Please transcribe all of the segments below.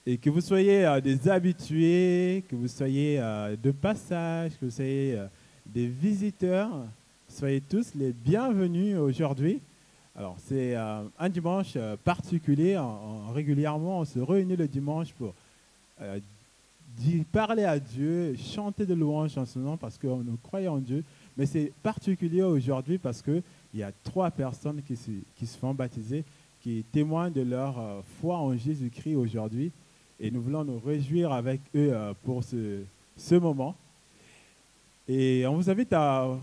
Et que vous soyez des habitués, que vous soyez de passage, que vous soyez des visiteurs, soyez tous les bienvenus aujourd'hui. Alors, c'est un dimanche particulier. Régulièrement, on se réunit le dimanche pour parler à Dieu, chanter de louanges en ce moment parce que nous croyons en Dieu. Mais c'est particulier aujourd'hui parce qu'il y a 3 personnes qui se font baptiser, qui témoignent de leur foi en Jésus-Christ aujourd'hui. Et nous voulons nous réjouir avec eux pour ce moment. Et on vous invite en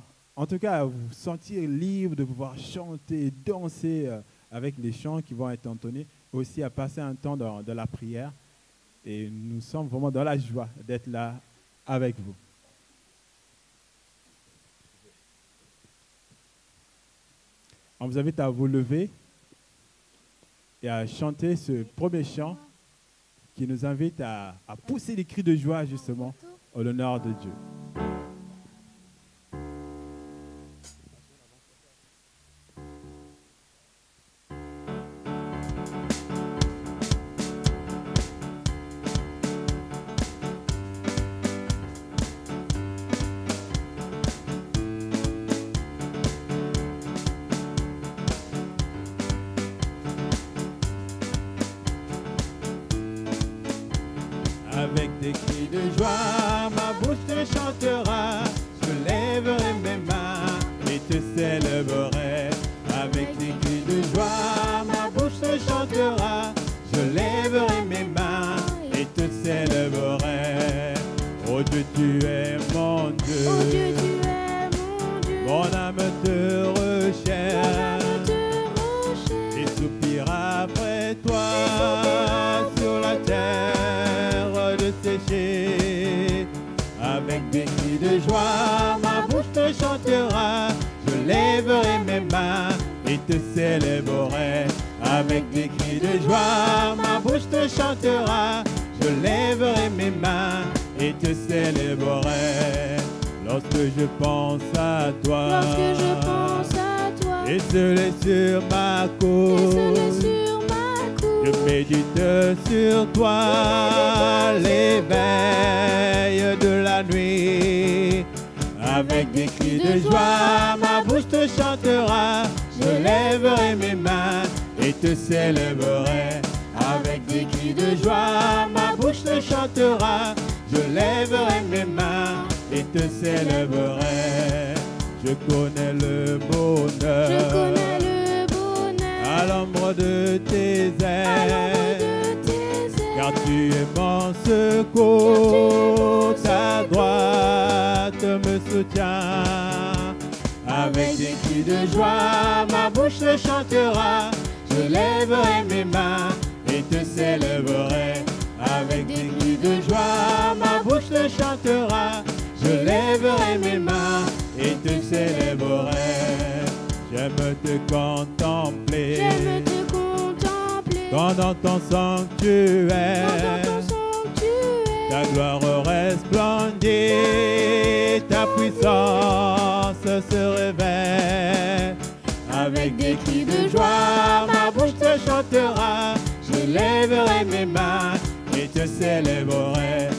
tout cas à vous sentir libre de pouvoir chanter, danser avec les chants qui vont être entonnés, aussi à passer un temps dans la prière. Et nous sommes vraiment dans la joie d'être là avec vous. On vous invite à vous lever et à chanter ce premier chant qui nous invite à pousser des cris de joie justement en l'honneur de Dieu. Avec des cris de joie, ma bouche te chantera. Je lèverai mes mains et te célébrerai. Avec des cris de joie, ma bouche te chantera. Je lèverai mes mains et te célébrerai. Oh Dieu, tu es mon Dieu. Oh Dieu, tu es mon Dieu. Mon âme te recherche. Mon âme te recherche. Et soupire après toi sur la terre desséchée. Avec des cris de joie, ma bouche te chantera. Je lèverai mes mains et te célébrerai. Avec des cris de joie, ma bouche te chantera. Je lèverai mes mains et te célébrerai. Lorsque je pense à toi, Lorsque je pense à toi, et seul sur ma et cause, seul sur ma je cour, médite sur toi l'éveil de la nuit. Avec des cris de joie, ma bouche te chantera. Je lèverai mes mains et te célébrerai. Avec des cris de joie, ma bouche te chantera. Je lèverai mes mains et te célébrerai. Je connais le bonheur. je connais le bonheur À l'ombre de tes à l'ombre ailes, de tes ailes. car tu es mon secours, ta droite me soutient. Avec des cris de joie, ma bouche te chantera. Je lèverai mes mains et te célébrerai. Avec des cris de joie, ma bouche te chantera. Je lèverai mes mains et te célébrerai. J'aime te contempler. J'aime te contempler Quand dans ton sanctuaire, dans ton sanctuaire. ta gloire resplendit, ta puissance se révèle. Avec des cris de joie, ma bouche te chantera. Je lèverai mes mains et te célébrerai.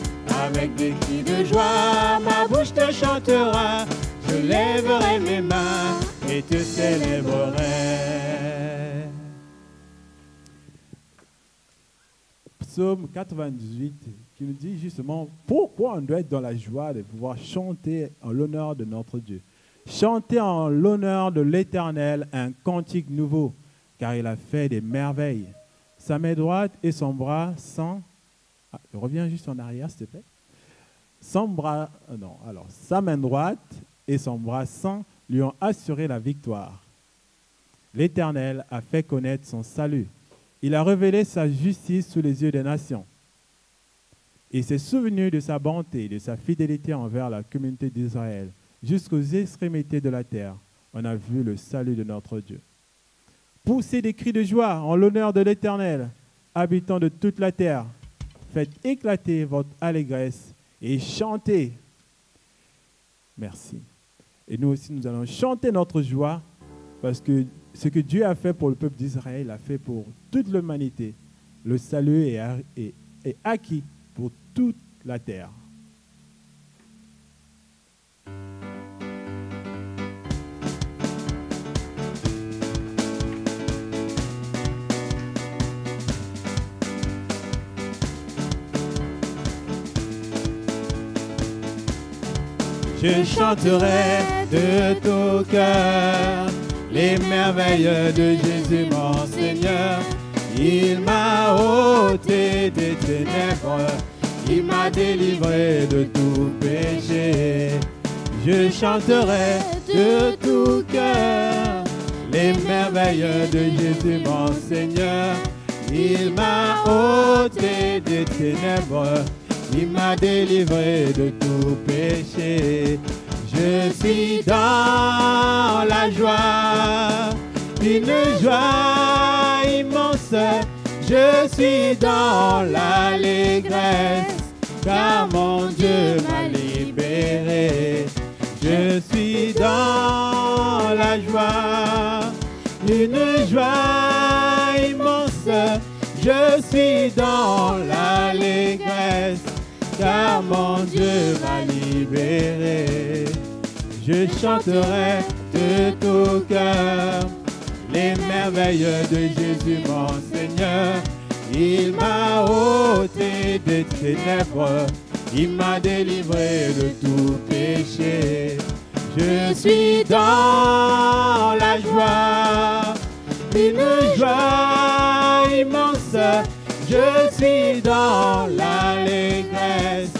Avec des cris de joie, ma bouche te chantera. Je lèverai mes mains et te célébrerai. Psaume 98 qui nous dit justement pourquoi on doit être dans la joie de pouvoir chanter en l'honneur de notre Dieu. Chanter en l'honneur de l'Éternel un cantique nouveau, car il a fait des merveilles. Sa main droite et son bras sans... reviens juste en arrière, s'il te plaît. Son bras... non, alors, sa main droite et son bras sans lui ont assuré la victoire. L'Éternel a fait connaître son salut. Il a révélé sa justice sous les yeux des nations. Il s'est souvenu de sa bonté et de sa fidélité envers la communauté d'Israël. Jusqu'aux extrémités de la terre, on a vu le salut de notre Dieu. Poussez des cris de joie en l'honneur de l'Éternel, habitants de toute la terre. Faites éclater votre allégresse et chantez. Merci. Et nous aussi, nous allons chanter notre joie parce que ce que Dieu a fait pour le peuple d'Israël, il a fait pour toute l'humanité. Le salut est et acquis pour toute la terre. Je chanterai de tout cœur les merveilles de Jésus mon Seigneur. Il m'a ôté des ténèbres, il m'a délivré de tout péché. Je chanterai de tout cœur les merveilles de Jésus mon Seigneur. Il m'a ôté des ténèbres, il m'a délivré de tout péché. Je suis dans la joie, une joie immense. Je suis dans l'allégresse, car mon Dieu m'a libéré. Je suis dans la joie, une joie immense. Je suis dans l'allégresse, car mon Dieu m'a libéré. Je chanterai de tout cœur les merveilles de Jésus mon Seigneur. Il m'a ôté des ténèbres, il m'a délivré de tout péché. Je suis dans la joie, une joie immense. Je suis dans l'allégresse,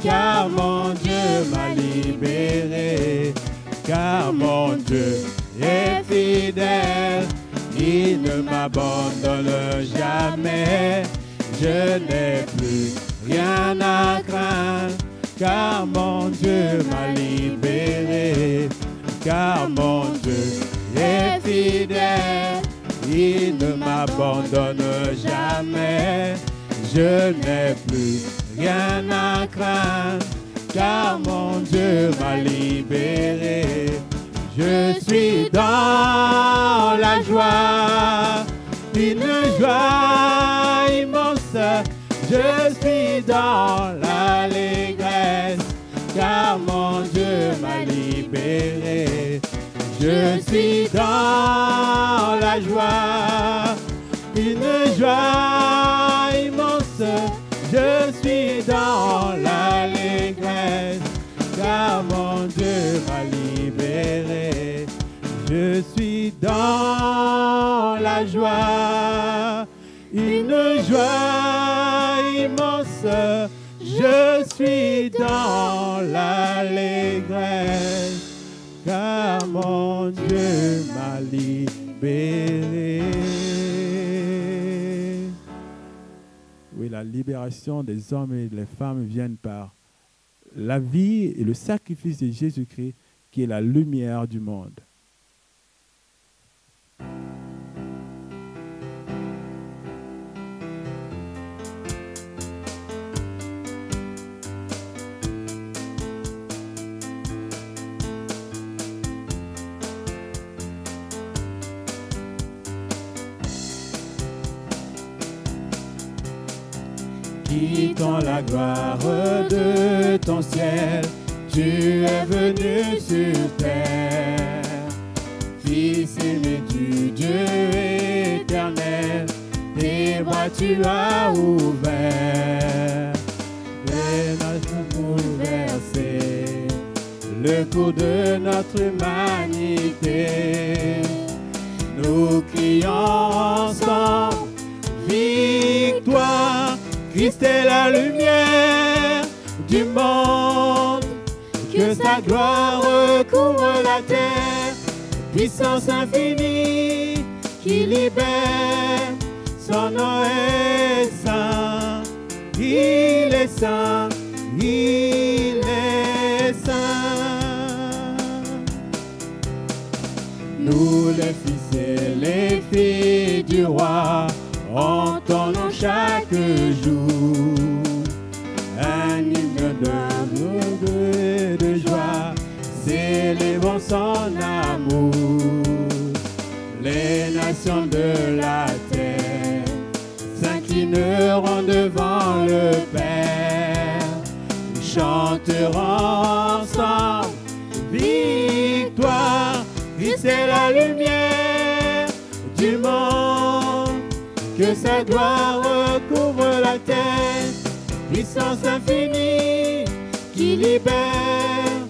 car mon Dieu m'a libéré. Car mon Dieu est fidèle, il ne m'abandonne jamais. Je n'ai plus rien à craindre, car mon Dieu m'a libéré. Car mon Dieu est fidèle, il ne m'abandonne jamais. Je n'ai plus rien à craindre, car mon Dieu m'a libéré. Je suis dans la joie, une joie immense. Je suis dans l'allégresse, car mon Dieu m'a libéré. Je suis dans la joie, une joie immense. Je suis dans l'allégresse, car mon Dieu m'a libéré. Je suis dans la joie, une joie immense. Je suis dans l'allégresse, car mon Dieu m'a libéré. Oui, la libération des hommes et des femmes viennent par la vie et le sacrifice de Jésus-Christ, qui est la lumière du monde. Quittant la gloire de ton ciel, tu es venu sur terre. Fils aimé du Dieu éternel, tes bras tu as ouverts. Les nations bouleversées, le cours de notre humanité. Nous crions ensemble, victoire. Christ est la lumière du monde, que sa gloire recouvre la terre, puissance infinie qui libère, son nom est saint, il est saint, il est saint. Nous les fils et les filles du roi, entendons chaque jour un hymne de joie, célébrons son amour. Les nations de la terre s'inclineront devant le Père. Nous chanterons ensemble victoire. Christ est la lumière du monde, que sa gloire recouvre la terre. Puissance infinie qui libère,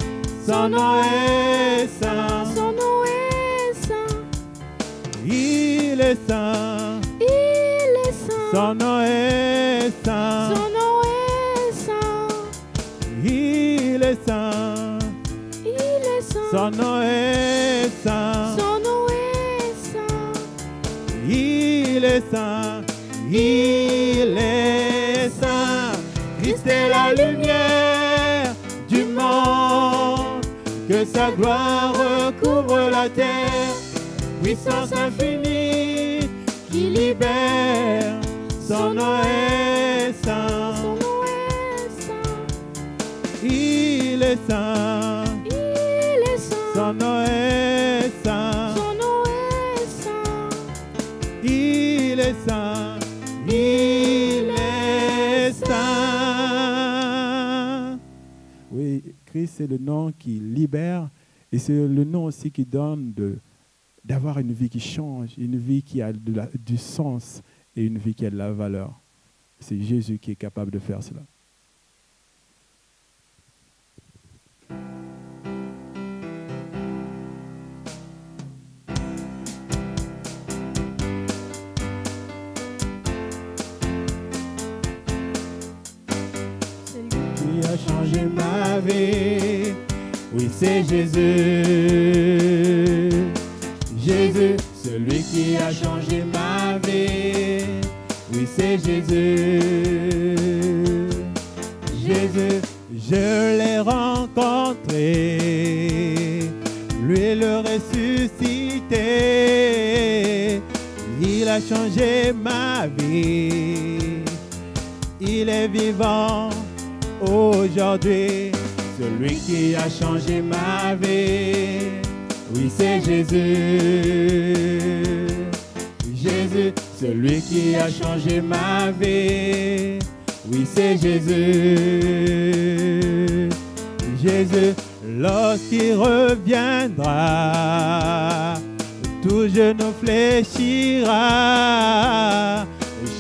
son nom est saint. Son nom est saint. Il est saint. Il est saint. Son nom est saint. Son nom est saint. Il est saint. Il est saint. Son nom est saint. Son nom est saint. Il est saint. Il est saint. Christ est la lumière du monde, que sa gloire recouvre la terre. Puissance infinie qui libère, son nom est saint. Son nom est saint. Il est saint. Il est saint. Son nom est saint. Son nom est saint. Il est saint. Il est saint. Oui, Christ, c'est le nom qui libère et c'est le nom aussi qui donne d'avoir une vie qui change, une vie qui a du sens et une vie qui a de la valeur. C'est Jésus qui est capable de faire cela. C'est lui. Qui a changé ma vie, oui c'est Jésus. Jésus, celui qui a changé ma vie, oui c'est Jésus. Jésus, je l'ai rencontré, lui le ressuscité, il a changé ma vie, il est vivant aujourd'hui, celui qui a changé ma vie, oui c'est Jésus. Jésus, celui qui a changé ma vie, oui c'est Jésus. Jésus, lorsqu'il reviendra, tout genou fléchira,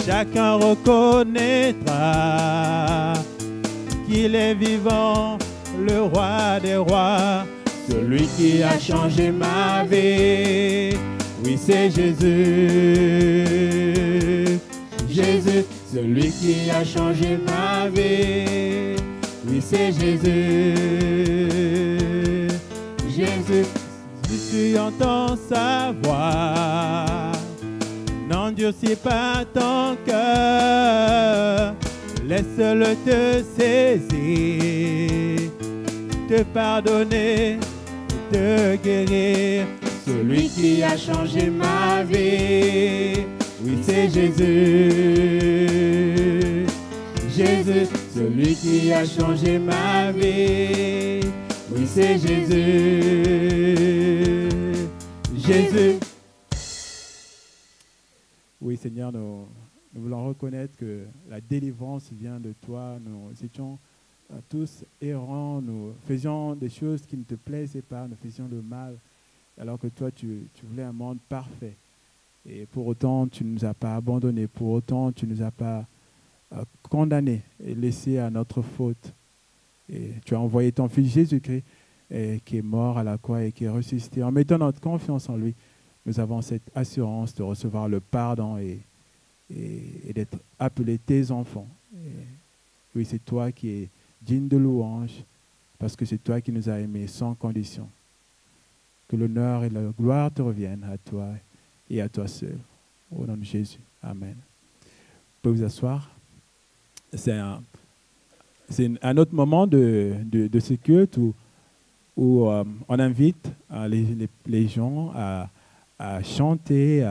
chacun reconnaîtra qu'il est vivant, le roi des rois, celui qui a changé ma vie, oui c'est Jésus. Jésus, celui qui a changé ma vie, oui c'est Jésus. Jésus, si tu entends sa voix, n'endurcis pas ton cœur, laisse-le te saisir, te pardonner, te guérir. Celui qui a changé ma vie, oui c'est Jésus. Jésus, celui qui a changé ma vie, oui c'est Jésus. Jésus. Oui Seigneur, nous voulons reconnaître que la délivrance vient de toi. Nous étions tous errants, nous faisions des choses qui ne te plaisaient pas, nous faisions le mal, alors que toi tu voulais un monde parfait. Et pour autant, tu ne nous as pas abandonnés, pour autant, tu ne nous as pas condamnés et laissés à notre faute. Et tu as envoyé ton Fils Jésus-Christ qui est mort à la croix et qui est ressuscité. En mettant notre confiance en lui, nous avons cette assurance de recevoir le pardon et d'être appelés tes enfants. Et oui, c'est toi qui es digne de louange, parce que c'est toi qui nous as aimés sans condition. Que l'honneur et la gloire te reviennent à toi et à toi seul. Au nom de Jésus. Amen. Vous pouvez vous asseoir. C'est un autre moment de ce culte où on invite les gens à chanter,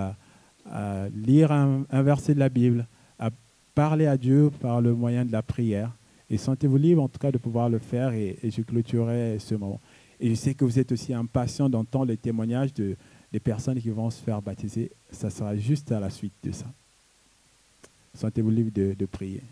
à lire un verset de la Bible, à parler à Dieu par le moyen de la prière. Et sentez-vous libre en tout cas de pouvoir le faire et je clôturerai ce moment. Et je sais que vous êtes aussi impatient d'entendre les témoignages des personnes qui vont se faire baptiser. Ça sera juste à la suite de ça. Sentez-vous libre de prier.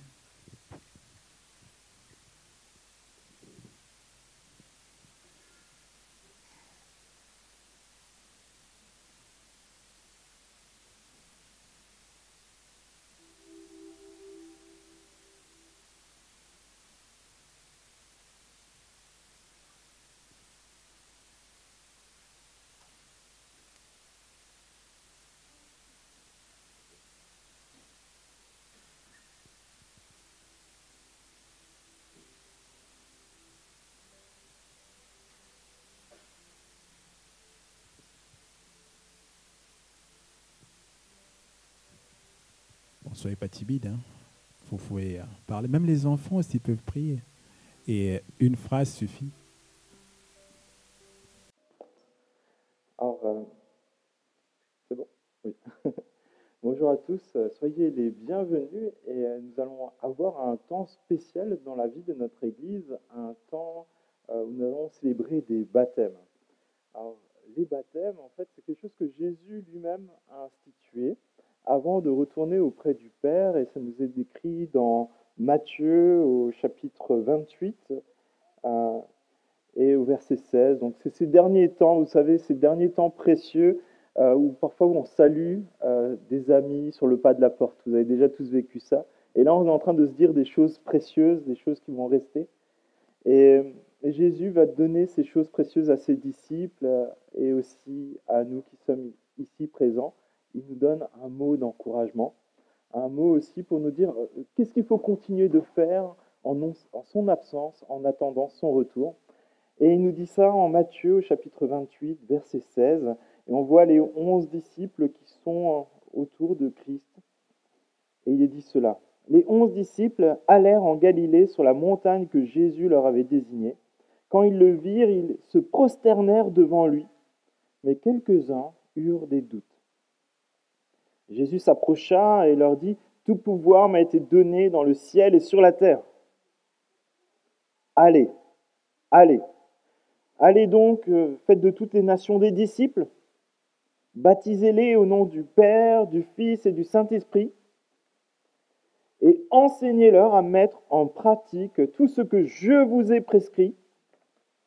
soyez pas timide. Hein. Vous pouvez parler. Même les enfants aussi peuvent prier. Et une phrase suffit. Alors, c'est bon? Oui. Bonjour à tous, soyez les bienvenus et nous allons avoir un temps spécial dans la vie de notre Église, un temps où nous allons célébrer des baptêmes. Alors, les baptêmes, en fait, c'est quelque chose que Jésus lui-même a institué avant de retourner auprès du Père, et ça nous est décrit dans Matthieu au chapitre 28 euh, et au verset 16. Donc, c'est ces derniers temps, vous savez, ces derniers temps précieux où parfois on salue des amis sur le pas de la porte. Vous avez déjà tous vécu ça. Et là, on est en train de se dire des choses précieuses, des choses qui vont rester. Et, et Jésus va donner ces choses précieuses à ses disciples et aussi à nous qui sommes ici présents. Il nous donne un mot d'encouragement, un mot aussi pour nous dire qu'est-ce qu'il faut continuer de faire en son absence, en attendant son retour. Et il nous dit ça en Matthieu au chapitre 28, verset 16. Et on voit les 11 disciples qui sont autour de Christ. Et il est dit cela. Les 11 disciples allèrent en Galilée sur la montagne que Jésus leur avait désignée. Quand ils le virent, ils se prosternèrent devant lui. Mais quelques-uns eurent des doutes. Jésus s'approcha et leur dit, « Tout pouvoir m'a été donné dans le ciel et sur la terre. Allez, allez. Allez donc, faites de toutes les nations des disciples. Baptisez-les au nom du Père, du Fils et du Saint-Esprit. Et enseignez-leur à mettre en pratique tout ce que je vous ai prescrit.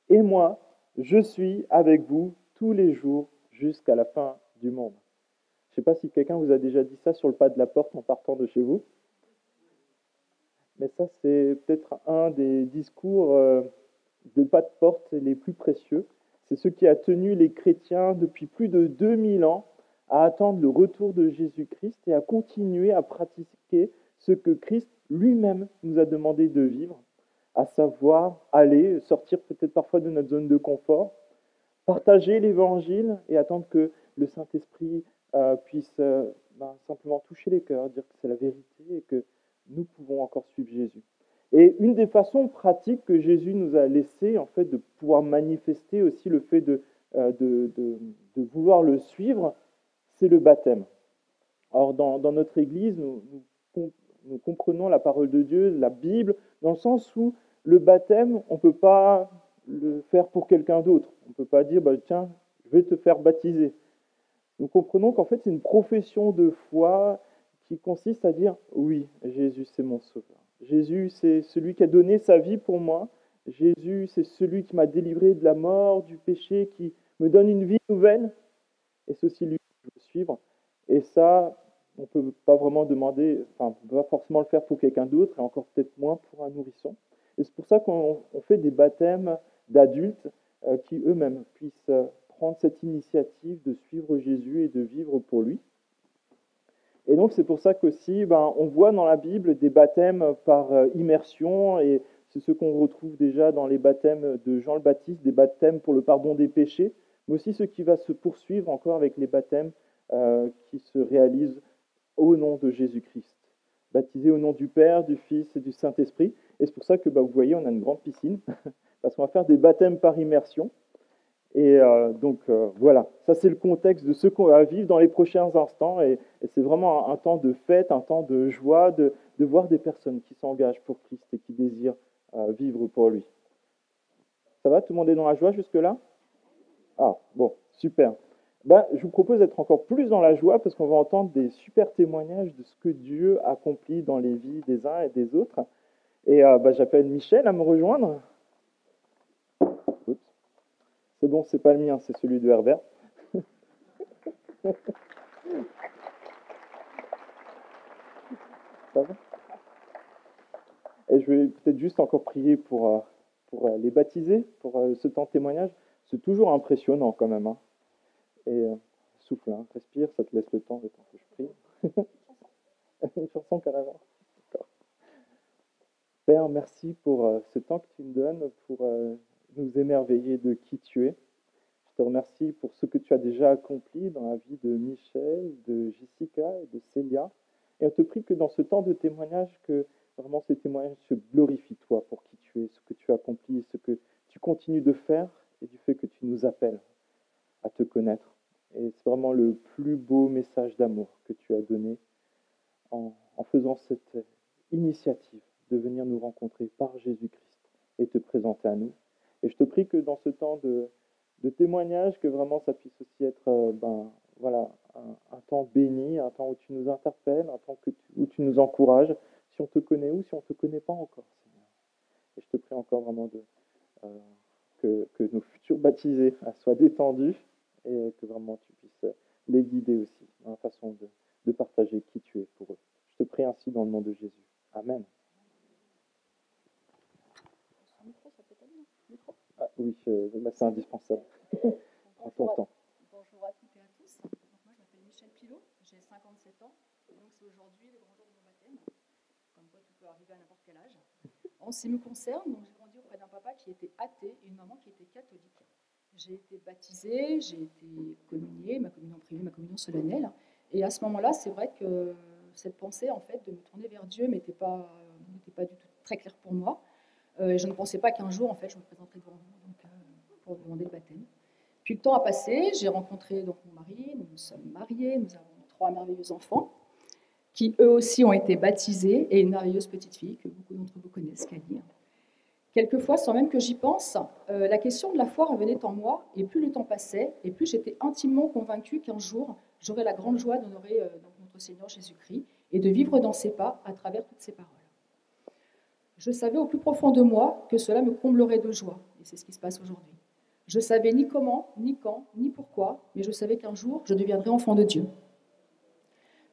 Et moi, je suis avec vous tous les jours jusqu'à la fin du monde. » Je ne sais pas si quelqu'un vous a déjà dit ça sur le pas de la porte en partant de chez vous. Mais ça, c'est peut-être un des discours de pas de porte les plus précieux. C'est ce qui a tenu les chrétiens depuis plus de 2000 ans à attendre le retour de Jésus-Christ et à continuer à pratiquer ce que Christ lui-même nous a demandé de vivre, à savoir aller, sortir peut-être parfois de notre zone de confort, partager l'évangile et attendre que le Saint-Esprit puisse simplement toucher les cœurs, dire que c'est la vérité et que nous pouvons encore suivre Jésus. Et une des façons pratiques que Jésus nous a laissé, en fait, de pouvoir manifester aussi le fait de vouloir le suivre, c'est le baptême. Alors, dans notre Église, nous comprenons la parole de Dieu, la Bible, dans le sens où le baptême, on ne peut pas le faire pour quelqu'un d'autre. On ne peut pas dire, tiens, je vais te faire baptiser. Nous comprenons qu'en fait, c'est une profession de foi qui consiste à dire, oui, Jésus, c'est mon sauveur. Jésus, c'est celui qui a donné sa vie pour moi. Jésus, c'est celui qui m'a délivré de la mort, du péché, qui me donne une vie nouvelle. Et c'est aussi lui que je veux suivre. Et ça, on ne peut pas vraiment demander, on ne peut pas forcément le faire pour quelqu'un d'autre, et encore peut-être moins pour un nourrisson. Et c'est pour ça qu'on fait des baptêmes d'adultes qui eux-mêmes puissent prendre cette initiative de suivre Jésus et de vivre pour lui. Et donc c'est pour ça qu'aussi, on voit dans la Bible des baptêmes par immersion, et c'est ce qu'on retrouve déjà dans les baptêmes de Jean le Baptiste, des baptêmes pour le pardon des péchés, mais aussi ce qui va se poursuivre encore avec les baptêmes qui se réalisent au nom de Jésus-Christ, baptisés au nom du Père, du Fils et du Saint-Esprit. Et c'est pour ça que vous voyez, on a une grande piscine, parce qu'on va faire des baptêmes par immersion. Et voilà, ça c'est le contexte de ce qu'on va vivre dans les prochains instants. Et c'est vraiment un temps de fête, un temps de joie, de voir des personnes qui s'engagent pour Christ et qui désirent vivre pour lui. Ça va, tout le monde est dans la joie jusque-là? Ah, bon, super. Je vous propose d'être encore plus dans la joie parce qu'on va entendre des super témoignages de ce que Dieu accomplit dans les vies des uns et des autres. Et j'appelle Michel à me rejoindre. Oups. C'est bon, c'est pas le mien, c'est celui de Herbert. Ça va? Et je vais peut-être juste encore prier pour les baptiser, pour ce temps de témoignage. C'est toujours impressionnant quand même. Hein. Et souffle, hein, respire, ça te laisse le temps que je prie. Une chanson carrément. D'accord. Père, merci pour ce temps que tu me donnes, pour nous émerveiller de qui tu es. Je te remercie pour ce que tu as déjà accompli dans la vie de Michel, de Jessica et de Célia. Et on te prie que dans ce temps de témoignage, que vraiment ces témoignages se glorifient toi pour qui tu es, ce que tu accomplis, ce que tu continues de faire et du fait que tu nous appelles à te connaître. Et c'est vraiment le plus beau message d'amour que tu as donné en faisant cette initiative de venir nous rencontrer par Jésus-Christ et te présenter à nous. Et je te prie que dans ce temps de témoignage, que vraiment ça puisse aussi être un temps béni, un temps où tu nous interpelles, un temps où tu nous encourages, si on te connaît ou si on ne te connaît pas encore, Seigneur. Et je te prie encore vraiment que nos futurs baptisés soient détendus et que vraiment tu puisses les guider aussi dans la façon de partager qui tu es pour eux. Je te prie ainsi dans le nom de Jésus. Amen. Ah, oui, c'est indispensable. Prends ton temps. Bonjour à toutes et à tous. Donc moi, je m'appelle Michel Pilot, j'ai 57 ans. Et donc c'est aujourd'hui le grand jour de mon baptême. Comme quoi, tout peut arriver à n'importe quel âge. En ce qui me concerne, donc j'ai grandi auprès d'un papa qui était athée et une maman qui était catholique. J'ai été baptisée, j'ai été communiée, ma communion privée, ma communion solennelle. Et à ce moment-là, c'est vrai que cette pensée, en fait, de me tourner vers Dieu n'était pas du tout très claire pour moi. Et je ne pensais pas qu'un jour, en fait, je me présenterais devant vous pour demander le baptême. Puis le temps a passé, j'ai rencontré donc mon mari, nous nous sommes mariés, nous avons 3 merveilleux enfants qui eux aussi ont été baptisés et une merveilleuse petite fille que beaucoup d'entre vous connaissent, Kali. Quelquefois, sans même que j'y pense, la question de la foi revenait en moi et plus le temps passait et plus j'étais intimement convaincue qu'un jour, j'aurais la grande joie d'honorer notre Seigneur Jésus-Christ et de vivre dans ses pas à travers toutes ses paroles. Je savais au plus profond de moi que cela me comblerait de joie et c'est ce qui se passe aujourd'hui. Je savais ni comment, ni quand, ni pourquoi, mais je savais qu'un jour, je deviendrais enfant de Dieu.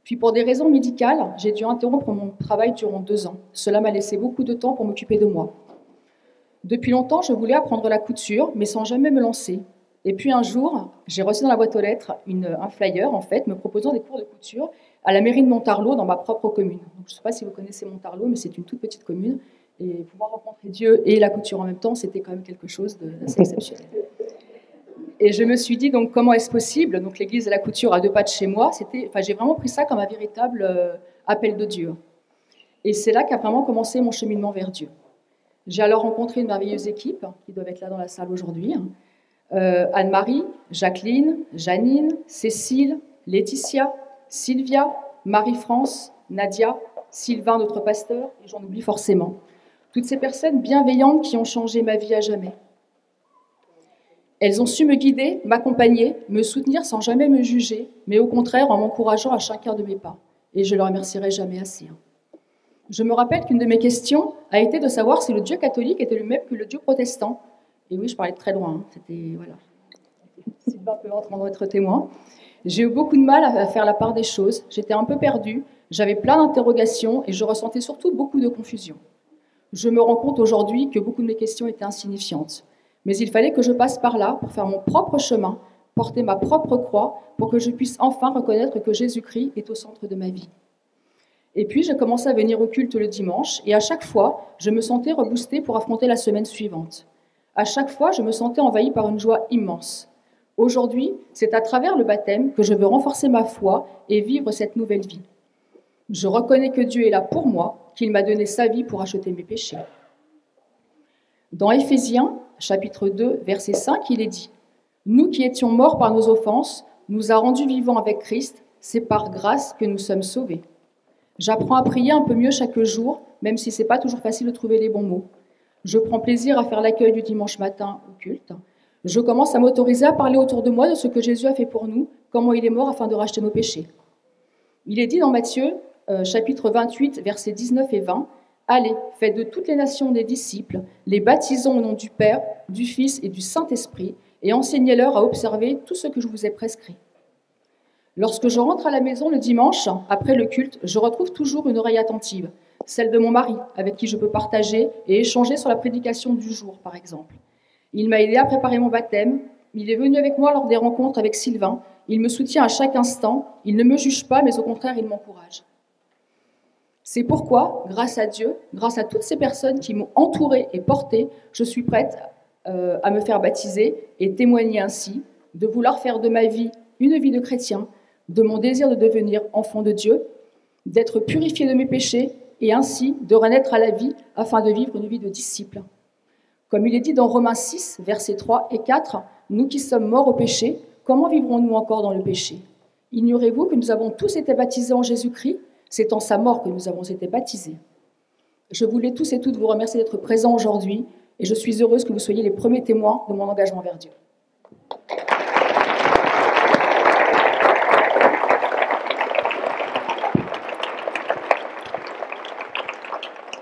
Puis pour des raisons médicales, j'ai dû interrompre mon travail durant 2 ans. Cela m'a laissé beaucoup de temps pour m'occuper de moi. Depuis longtemps, je voulais apprendre la couture, mais sans jamais me lancer. Et puis un jour, j'ai reçu dans la boîte aux lettres un flyer, en fait, me proposant des cours de couture à la mairie de Montarlot, dans ma propre commune. Donc, je ne sais pas si vous connaissez Montarlot, mais c'est une toute petite commune. Et pouvoir rencontrer Dieu et la couture en même temps, c'était quand même quelque chose d'assez exceptionnel. Et je me suis dit, donc, comment est-ce possible? Donc, l'église de la couture à 2 pas de chez moi, j'ai vraiment pris ça comme un véritable appel de Dieu. Et c'est là qu'a vraiment commencé mon cheminement vers Dieu. J'ai alors rencontré une merveilleuse équipe, qui doivent être là dans la salle aujourd'hui. Anne-Marie, Jacqueline, Janine, Cécile, Laetitia, Sylvia, Marie-France, Nadia, Sylvain, notre pasteur, et j'en oublie forcément. Toutes ces personnes bienveillantes qui ont changé ma vie à jamais. Elles ont su me guider, m'accompagner, me soutenir sans jamais me juger, mais au contraire en m'encourageant à chacun de mes pas. Et je ne le remercierai jamais assez. Je me rappelle qu'une de mes questions a été de savoir si le Dieu catholique était le même que le Dieu protestant. Et oui, je parlais de très loin. Voilà. Sylvain peut en être témoin. J'ai eu beaucoup de mal à faire la part des choses. J'étais un peu perdue, j'avais plein d'interrogations et je ressentais surtout beaucoup de confusion. Je me rends compte aujourd'hui que beaucoup de mes questions étaient insignifiantes. Mais il fallait que je passe par là pour faire mon propre chemin, porter ma propre croix, pour que je puisse enfin reconnaître que Jésus-Christ est au centre de ma vie. Et puis, j'ai commencé à venir au culte le dimanche, et à chaque fois, je me sentais reboostée pour affronter la semaine suivante. À chaque fois, je me sentais envahie par une joie immense. Aujourd'hui, c'est à travers le baptême que je veux renforcer ma foi et vivre cette nouvelle vie. Je reconnais que Dieu est là pour moi, qu'il m'a donné sa vie pour acheter mes péchés. Dans Éphésiens, chapitre 2, verset 5, il est dit « Nous qui étions morts par nos offenses, nous a rendus vivants avec Christ, c'est par grâce que nous sommes sauvés. » J'apprends à prier un peu mieux chaque jour, même si ce n'est pas toujours facile de trouver les bons mots. Je prends plaisir à faire l'accueil du dimanche matin au culte. Je commence à m'autoriser à parler autour de moi de ce que Jésus a fait pour nous, comment il est mort afin de racheter nos péchés. Il est dit dans Matthieu, chapitre 28, versets 19 et 20, « Allez, faites de toutes les nations des disciples, les baptisons au nom du Père, du Fils et du Saint-Esprit, et enseignez-leur à observer tout ce que je vous ai prescrit. » Lorsque je rentre à la maison le dimanche, après le culte, je retrouve toujours une oreille attentive, celle de mon mari, avec qui je peux partager et échanger sur la prédication du jour, par exemple. Il m'a aidé à préparer mon baptême, il est venu avec moi lors des rencontres avec Sylvain, il me soutient à chaque instant, il ne me juge pas, mais au contraire, il m'encourage. C'est pourquoi, grâce à Dieu, grâce à toutes ces personnes qui m'ont entourée et portée, je suis prête à me faire baptiser et témoigner ainsi, de vouloir faire de ma vie une vie de chrétien, de mon désir de devenir enfant de Dieu, d'être purifié de mes péchés et ainsi de renaître à la vie afin de vivre une vie de disciple. Comme il est dit dans Romains 6, versets 3 et 4, « Nous qui sommes morts au péché, comment vivrons-nous encore dans le péché ? Ignorez-vous que nous avons tous été baptisés en Jésus-Christ ? C'est en sa mort que nous avons été baptisés. » Je voulais tous et toutes vous remercier d'être présents aujourd'hui et je suis heureuse que vous soyez les premiers témoins de mon engagement vers Dieu.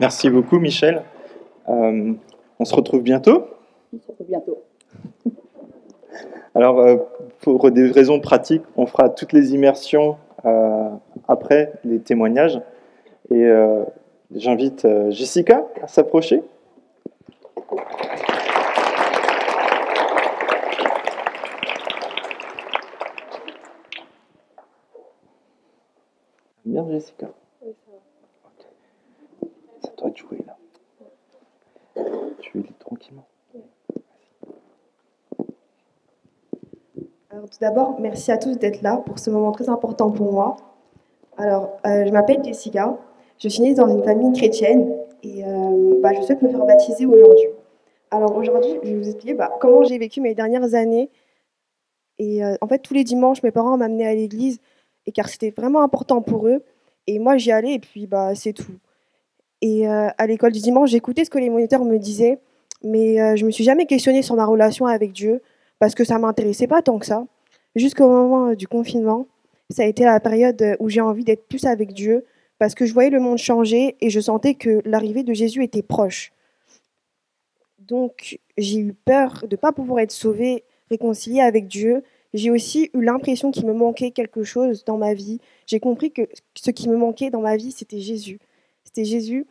Merci beaucoup, Michel. On se retrouve bientôt. On se retrouve bientôt. Alors, pour des raisons pratiques, on fera toutes les immersions après les témoignages. Et j'invite Jessica à s'approcher. Bien, Jessica. C'est à toi de jouer, là. Tu lis tranquillement. Alors, tout d'abord, merci à tous d'être là pour ce moment très important pour moi. Alors, je m'appelle Jessica, je suis née dans une famille chrétienne et je souhaite me faire baptiser aujourd'hui. Alors aujourd'hui, je vais vous expliquer comment j'ai vécu mes dernières années. Et en fait, tous les dimanches, mes parents m'amenaient à l'église et car c'était vraiment important pour eux. Et moi, j'y allais et puis c'est tout. Et à l'école du dimanche, j'écoutais ce que les moniteurs me disaient, mais je me suis jamais questionnée sur ma relation avec Dieu parce que ça m'intéressait pas tant que ça. Jusqu'au moment du confinement, ça a été la période où j'ai envie d'être plus avec Dieu parce que je voyais le monde changer et je sentais que l'arrivée de Jésus était proche. Donc, j'ai eu peur de ne pas pouvoir être sauvée, réconciliée avec Dieu. J'ai aussi eu l'impression qu'il me manquait quelque chose dans ma vie. J'ai compris que ce qui me manquait dans ma vie, c'était Jésus. C'était Jésus.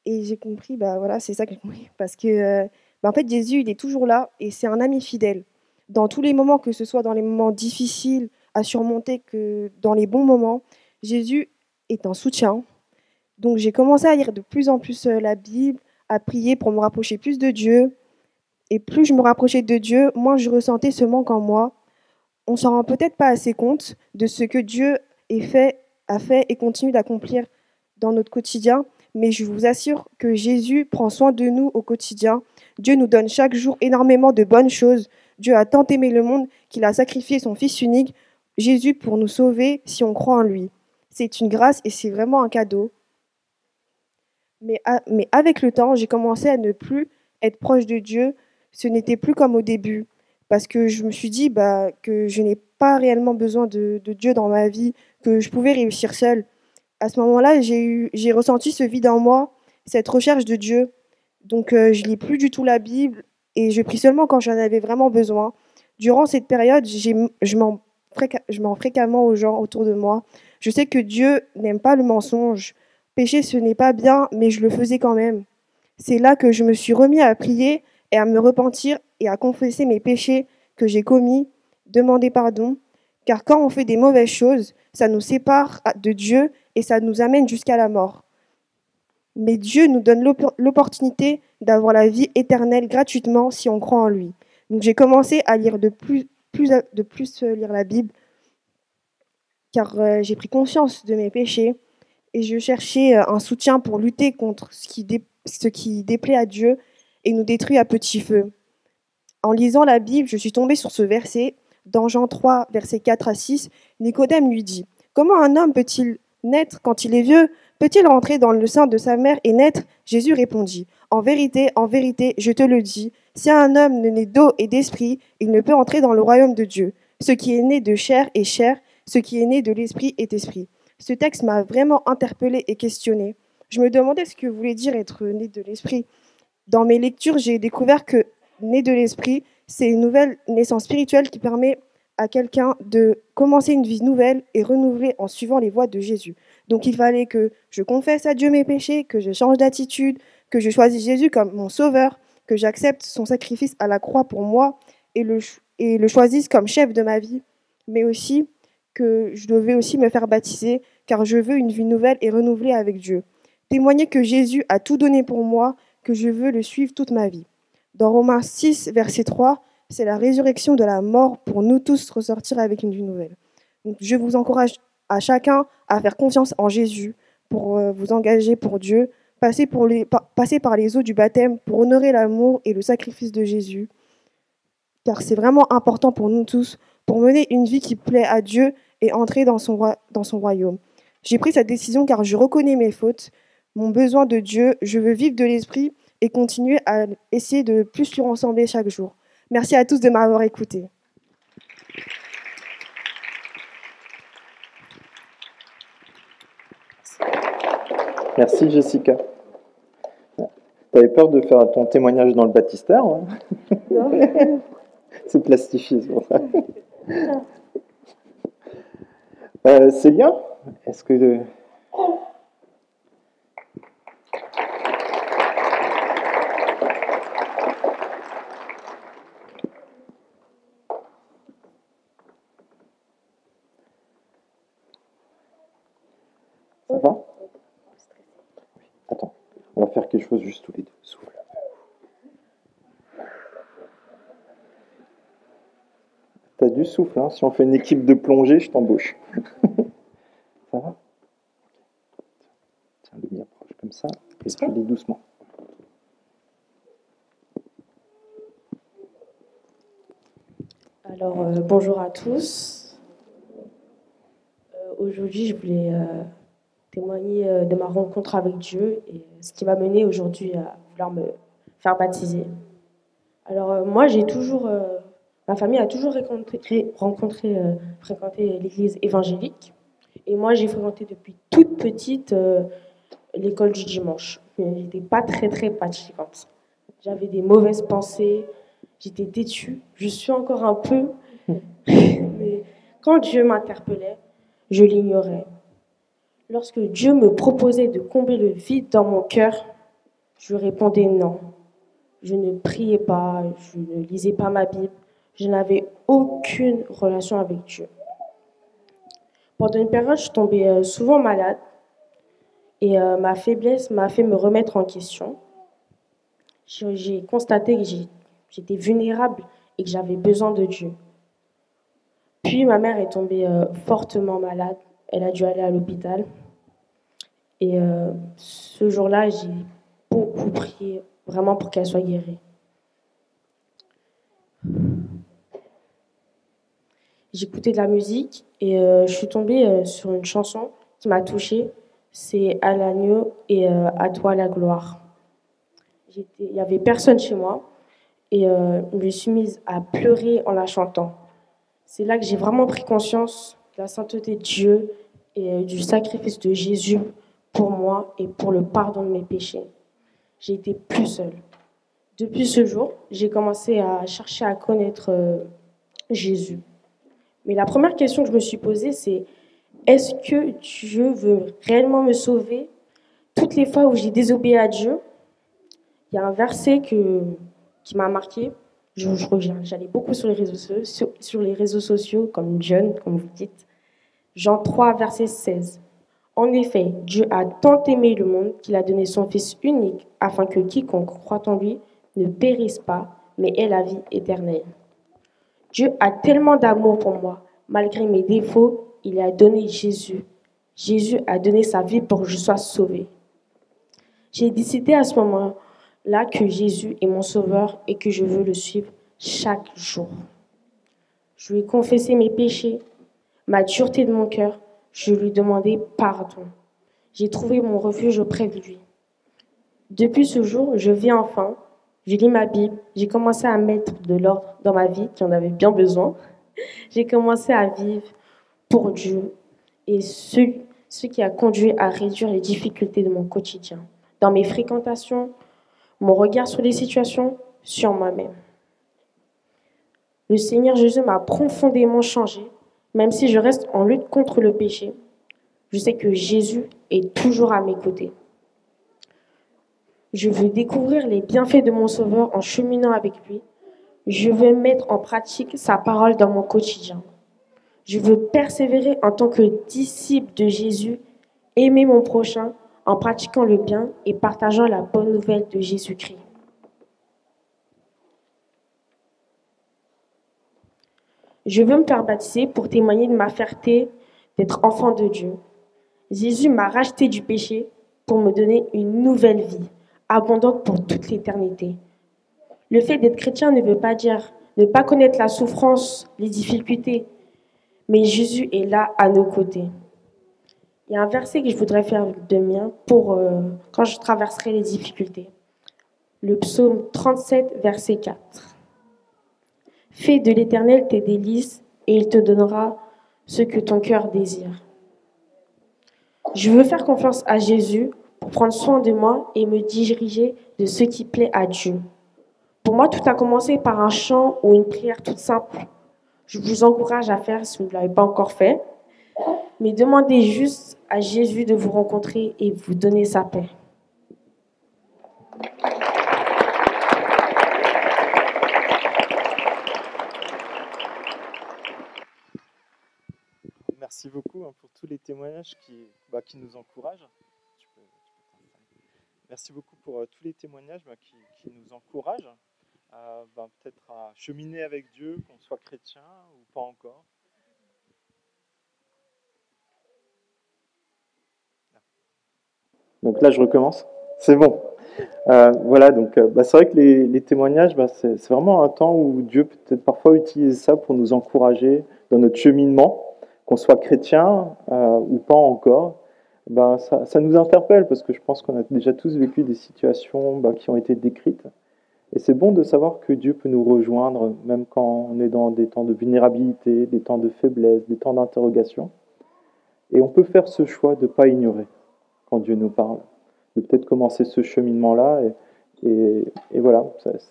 Et j'ai compris, c'est ça que j'ai compris. Parce que, en fait, Jésus, il est toujours là et c'est un ami fidèle. Dans tous les moments, que ce soit dans les moments difficiles à surmonter que dans les bons moments, Jésus est un soutien. Donc, j'ai commencé à lire de plus en plus la Bible, à prier pour me rapprocher plus de Dieu. Et plus je me rapprochais de Dieu, moins je ressentais ce manque en moi. On s'en rend peut-être pas assez compte de ce que Dieu a fait et continue d'accomplir dans notre quotidien, mais je vous assure que Jésus prend soin de nous au quotidien. Dieu nous donne chaque jour énormément de bonnes choses. Dieu a tant aimé le monde qu'il a sacrifié son Fils unique, Jésus, pour nous sauver si on croit en lui. C'est une grâce et c'est vraiment un cadeau. Mais avec le temps, j'ai commencé à ne plus être proche de Dieu. Ce n'était plus comme au début. Parce que je me suis dit que je n'ai pas réellement besoin de Dieu dans ma vie, que je pouvais réussir seule. À ce moment-là, j'ai ressenti ce vide en moi, cette recherche de Dieu. Donc, je ne lis plus du tout la Bible et je prie seulement quand j'en avais vraiment besoin. Durant cette période, je mens fréquemment aux gens autour de moi. Je sais que Dieu n'aime pas le mensonge. Pécher, ce n'est pas bien, mais je le faisais quand même. C'est là que je me suis remis à prier et à me repentir et à confesser mes péchés que j'ai commis, demander pardon. Car quand on fait des mauvaises choses, ça nous sépare de Dieu et ça nous amène jusqu'à la mort. Mais Dieu nous donne l'opportunité d'avoir la vie éternelle gratuitement si on croit en lui. Donc j'ai commencé à lire de plus lire la Bible, car j'ai pris conscience de mes péchés et je cherchais un soutien pour lutter contre ce qui déplaît à Dieu et nous détruit à petit feu. En lisant la Bible, je suis tombée sur ce verset. Dans Jean 3, versets 4 à 6, Nicodème lui dit « Comment un homme peut-il naître quand il est vieux ? Peut-il rentrer dans le sein de sa mère et naître ?» Jésus répondit « en vérité, je te le dis, si un homme ne naît d'eau et d'esprit, il ne peut entrer dans le royaume de Dieu. Ce qui est né de chair est chair, ce qui est né de l'esprit est esprit. » Ce texte m'a vraiment interpellée et questionnée. Je me demandais ce que voulait dire être né de l'esprit. Dans mes lectures, j'ai découvert que né de l'esprit, c'est une nouvelle naissance spirituelle qui permet à quelqu'un de commencer une vie nouvelle et renouvelée en suivant les voies de Jésus. Donc il fallait que je confesse à Dieu mes péchés, que je change d'attitude, que je choisisse Jésus comme mon sauveur, que j'accepte son sacrifice à la croix pour moi et le choisisse comme chef de ma vie, mais aussi que je devais aussi me faire baptiser car je veux une vie nouvelle et renouvelée avec Dieu. Témoigner que Jésus a tout donné pour moi, que je veux le suivre toute ma vie. Dans Romains 6, verset 3, c'est la résurrection de la mort pour nous tous ressortir avec une vie nouvelle. Donc, je vous encourage à chacun à faire confiance en Jésus, pour vous engager pour Dieu. Passez par les eaux du baptême pour honorer l'amour et le sacrifice de Jésus. Car c'est vraiment important pour nous tous, pour mener une vie qui plaît à Dieu et entrer dans son royaume. J'ai pris cette décision car je reconnais mes fautes, mon besoin de Dieu, je veux vivre de l'esprit et continuer à essayer de plus lui ressembler chaque jour. Merci à tous de m'avoir écouté. Merci Jessica. T'avais peur de faire ton témoignage dans le baptistère, hein? C'est plastifié, c'est pour ça. Célia, est-ce que... Ça va? Attends, on va faire quelque chose juste tous les deux. Souffle. T'as du souffle, hein? Si on fait une équipe de plongée, je t'embauche. Ça va? Tiens, le bien proche comme ça, et tu dis doucement. Alors, bonjour à tous. Aujourd'hui, je voulais témoigner de ma rencontre avec Dieu et ce qui m'a mené aujourd'hui à vouloir me faire baptiser. Alors, moi, ma famille a toujours fréquenté l'église évangélique. Et moi, j'ai fréquenté depuis toute petite l'école du dimanche. Mais j'étais pas très, très pratiquante. J'avais des mauvaises pensées, j'étais têtue, je suis encore un peu. Mais quand Dieu m'interpellait, je l'ignorais. Lorsque Dieu me proposait de combler le vide dans mon cœur, je répondais non. Je ne priais pas, je ne lisais pas ma Bible, je n'avais aucune relation avec Dieu. Pendant une période, je tombais souvent malade et ma faiblesse m'a fait me remettre en question. J'ai constaté que j'étais vulnérable et que j'avais besoin de Dieu. Puis ma mère est tombée fortement malade, elle a dû aller à l'hôpital. Et ce jour-là, j'ai beaucoup prié vraiment pour qu'elle soit guérie. J'écoutais de la musique et je suis tombée sur une chanson qui m'a touchée. C'est À l'agneau et À toi la gloire. Il n'y avait personne chez moi et je me suis mise à pleurer en la chantant. C'est là que j'ai vraiment pris conscience de la sainteté de Dieu et du sacrifice de Jésus pour moi et pour le pardon de mes péchés. J'ai été plus seule. Depuis ce jour, j'ai commencé à chercher à connaître Jésus. Mais la première question que je me suis posée, c'est est-ce que Dieu veut réellement me sauver? Toutes les fois où j'ai désobéi à Dieu, il y a un verset qui m'a marqué. J'allais beaucoup sur les réseaux sociaux, comme jeune, comme vous dites. Jean 3, verset 16. En effet, Dieu a tant aimé le monde qu'il a donné son Fils unique, afin que quiconque croit en lui ne périsse pas, mais ait la vie éternelle. Dieu a tellement d'amour pour moi. Malgré mes défauts, il a donné Jésus. Jésus a donné sa vie pour que je sois sauvée. J'ai décidé à ce moment-là que Jésus est mon sauveur et que je veux le suivre chaque jour. Je lui ai confessé mes péchés, ma dureté de mon cœur. Je lui ai demandé pardon. J'ai trouvé mon refuge auprès de lui. Depuis ce jour, je vis enfin. Je lis ma Bible. J'ai commencé à mettre de l'ordre dans ma vie, qui en avait bien besoin. J'ai commencé à vivre pour Dieu et ce qui a conduit à réduire les difficultés de mon quotidien, dans mes fréquentations, mon regard sur les situations, sur moi-même. Le Seigneur Jésus m'a profondément changé, même si je reste en lutte contre le péché. Je sais que Jésus est toujours à mes côtés. Je veux découvrir les bienfaits de mon Sauveur en cheminant avec lui. Je veux mettre en pratique sa parole dans mon quotidien. Je veux persévérer en tant que disciple de Jésus, aimer mon prochain en pratiquant le bien et partageant la bonne nouvelle de Jésus-Christ. Je veux me faire baptiser pour témoigner de ma fierté d'être enfant de Dieu. Jésus m'a racheté du péché pour me donner une nouvelle vie, abondante pour toute l'éternité. Le fait d'être chrétien ne veut pas dire ne pas connaître la souffrance, les difficultés, mais Jésus est là à nos côtés. Il y a un verset que je voudrais faire de mien pour quand je traverserai les difficultés. Le psaume 37, verset 4. Fais de l'Éternel tes délices et il te donnera ce que ton cœur désire. Je veux faire confiance à Jésus pour prendre soin de moi et me diriger de ce qui plaît à Dieu. Pour moi, tout a commencé par un chant ou une prière toute simple. Je vous encourage à faire si vous ne l'avez pas encore fait. Mais demandez juste à Jésus de vous rencontrer et vous donner sa paix. Merci beaucoup pour tous les témoignages qui nous encouragent. Merci beaucoup pour tous les témoignages qui nous encouragent peut-être à cheminer avec Dieu, qu'on soit chrétien ou pas encore. Donc là, je recommence. C'est bon. Voilà, donc c'est vrai que les témoignages, c'est vraiment un temps où Dieu peut-être parfois utilise ça pour nous encourager dans notre cheminement, qu'on soit chrétien ou pas encore. Ça nous interpelle parce que je pense qu'on a déjà tous vécu des situations qui ont été décrites. Et c'est bon de savoir que Dieu peut nous rejoindre même quand on est dans des temps de vulnérabilité, des temps de faiblesse, des temps d'interrogation. Et on peut faire ce choix de ne pas ignorer quand Dieu nous parle, de peut-être commencer ce cheminement-là. Et voilà,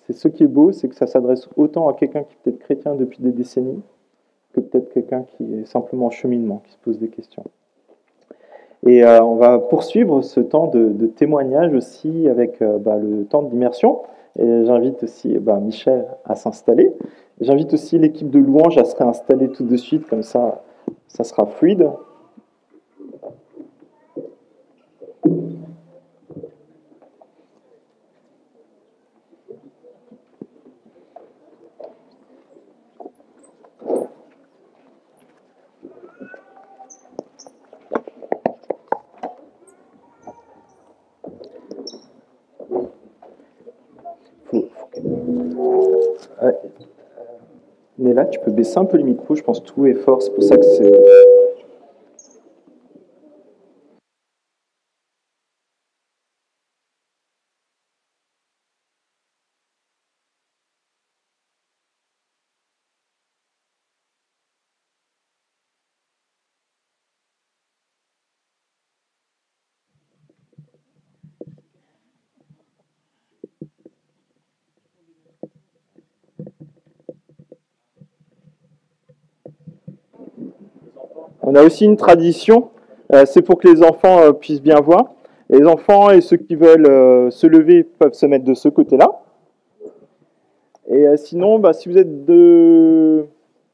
c'est ce qui est beau, c'est que ça s'adresse autant à quelqu'un qui est peut-être chrétien depuis des décennies que peut-être quelqu'un qui est simplement en cheminement, qui se pose des questions. Et on va poursuivre ce temps de témoignage aussi avec le temps d'immersion. Et j'invite aussi Michel à s'installer. J'invite aussi l'équipe de louange à se réinstaller tout de suite, comme ça sera fluide. Néla, tu peux baisser un peu le micro, je pense que tout est fort, c'est pour ça que c'est... On a aussi une tradition, c'est pour que les enfants puissent bien voir. Les enfants et ceux qui veulent se lever peuvent se mettre de ce côté-là. Et sinon, si vous êtes de...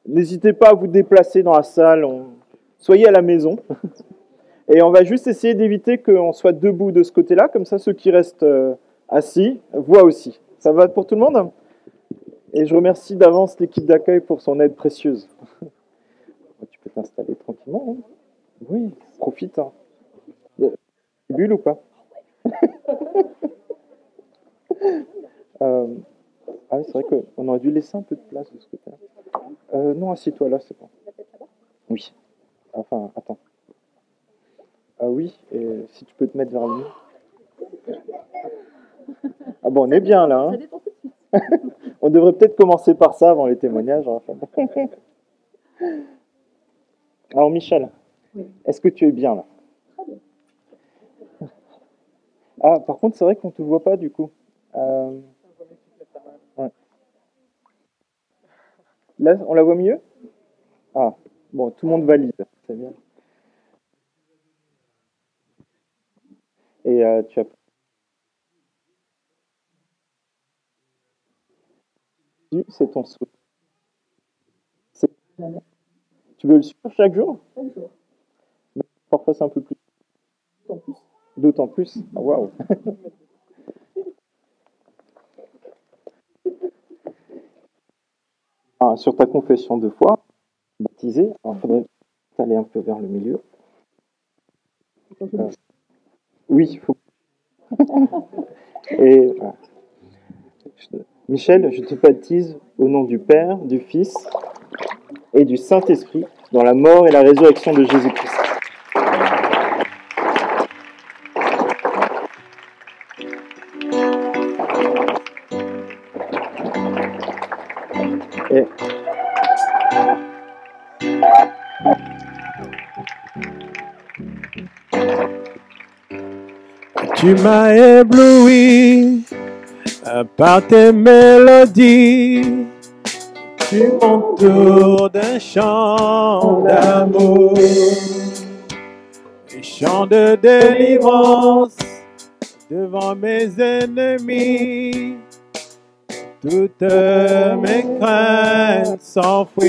N'hésitez pas à vous déplacer dans la salle, soyez à la maison. Et on va juste essayer d'éviter qu'on soit debout de ce côté-là, comme ça ceux qui restent assis voient aussi. Ça va pour tout le monde ? Et je remercie d'avance l'équipe d'accueil pour son aide précieuse. Tu peux t'installer tranquillement. Hein. Oui, profite. Hein. Bulle ou pas Ah oui, c'est vrai qu'on aurait dû laisser un peu de place de ce côté-là. Non, assieds-toi là, c'est bon. Oui. Enfin, attends. Ah oui, et si tu peux te mettre vers le mur. Ah bon, on est bien là. Hein. On devrait peut-être commencer par ça avant les témoignages. Alors Michel, oui. Est-ce que tu es bien là? Très bien. Ah, par contre, c'est vrai qu'on ne te voit pas du coup. Ouais. Là, on la voit mieux? Ah, bon, tout le monde valide, c'est bien. Et tu as... C'est ton souhait. Tu veux le suivre chaque jour? Chaque jour. Parfois c'est un peu plus. D'autant plus. D'autant plus. Ah, waouh. Sur ta confession de foi, baptisé, il faudrait aller un peu vers le milieu. Oui, faut. Et voilà. Michel, je te baptise au nom du Père, du Fils et du Saint-Esprit, dans la mort et la résurrection de Jésus-Christ. Et Tu m'as ébloui par tes mélodies. Tu m'entoures d'un chant d'amour, un chant de délivrance devant mes ennemis. Toutes mes craintes s'enfuient.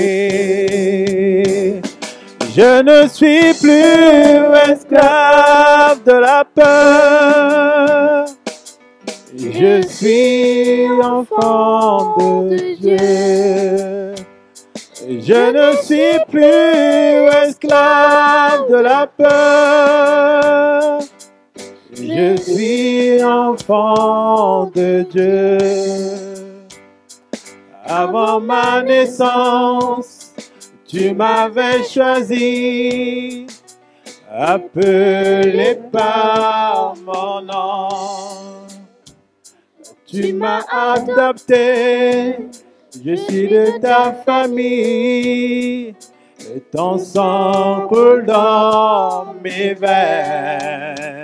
Je ne suis plus esclave de la peur. Je suis enfant de Dieu. Je ne suis plus esclave de la peur. Je suis enfant de Dieu. Avant ma naissance, tu m'avais choisi, appelé par mon nom. Tu m'as adopté, je suis de ta famille, et ton sang coule dans mes veines.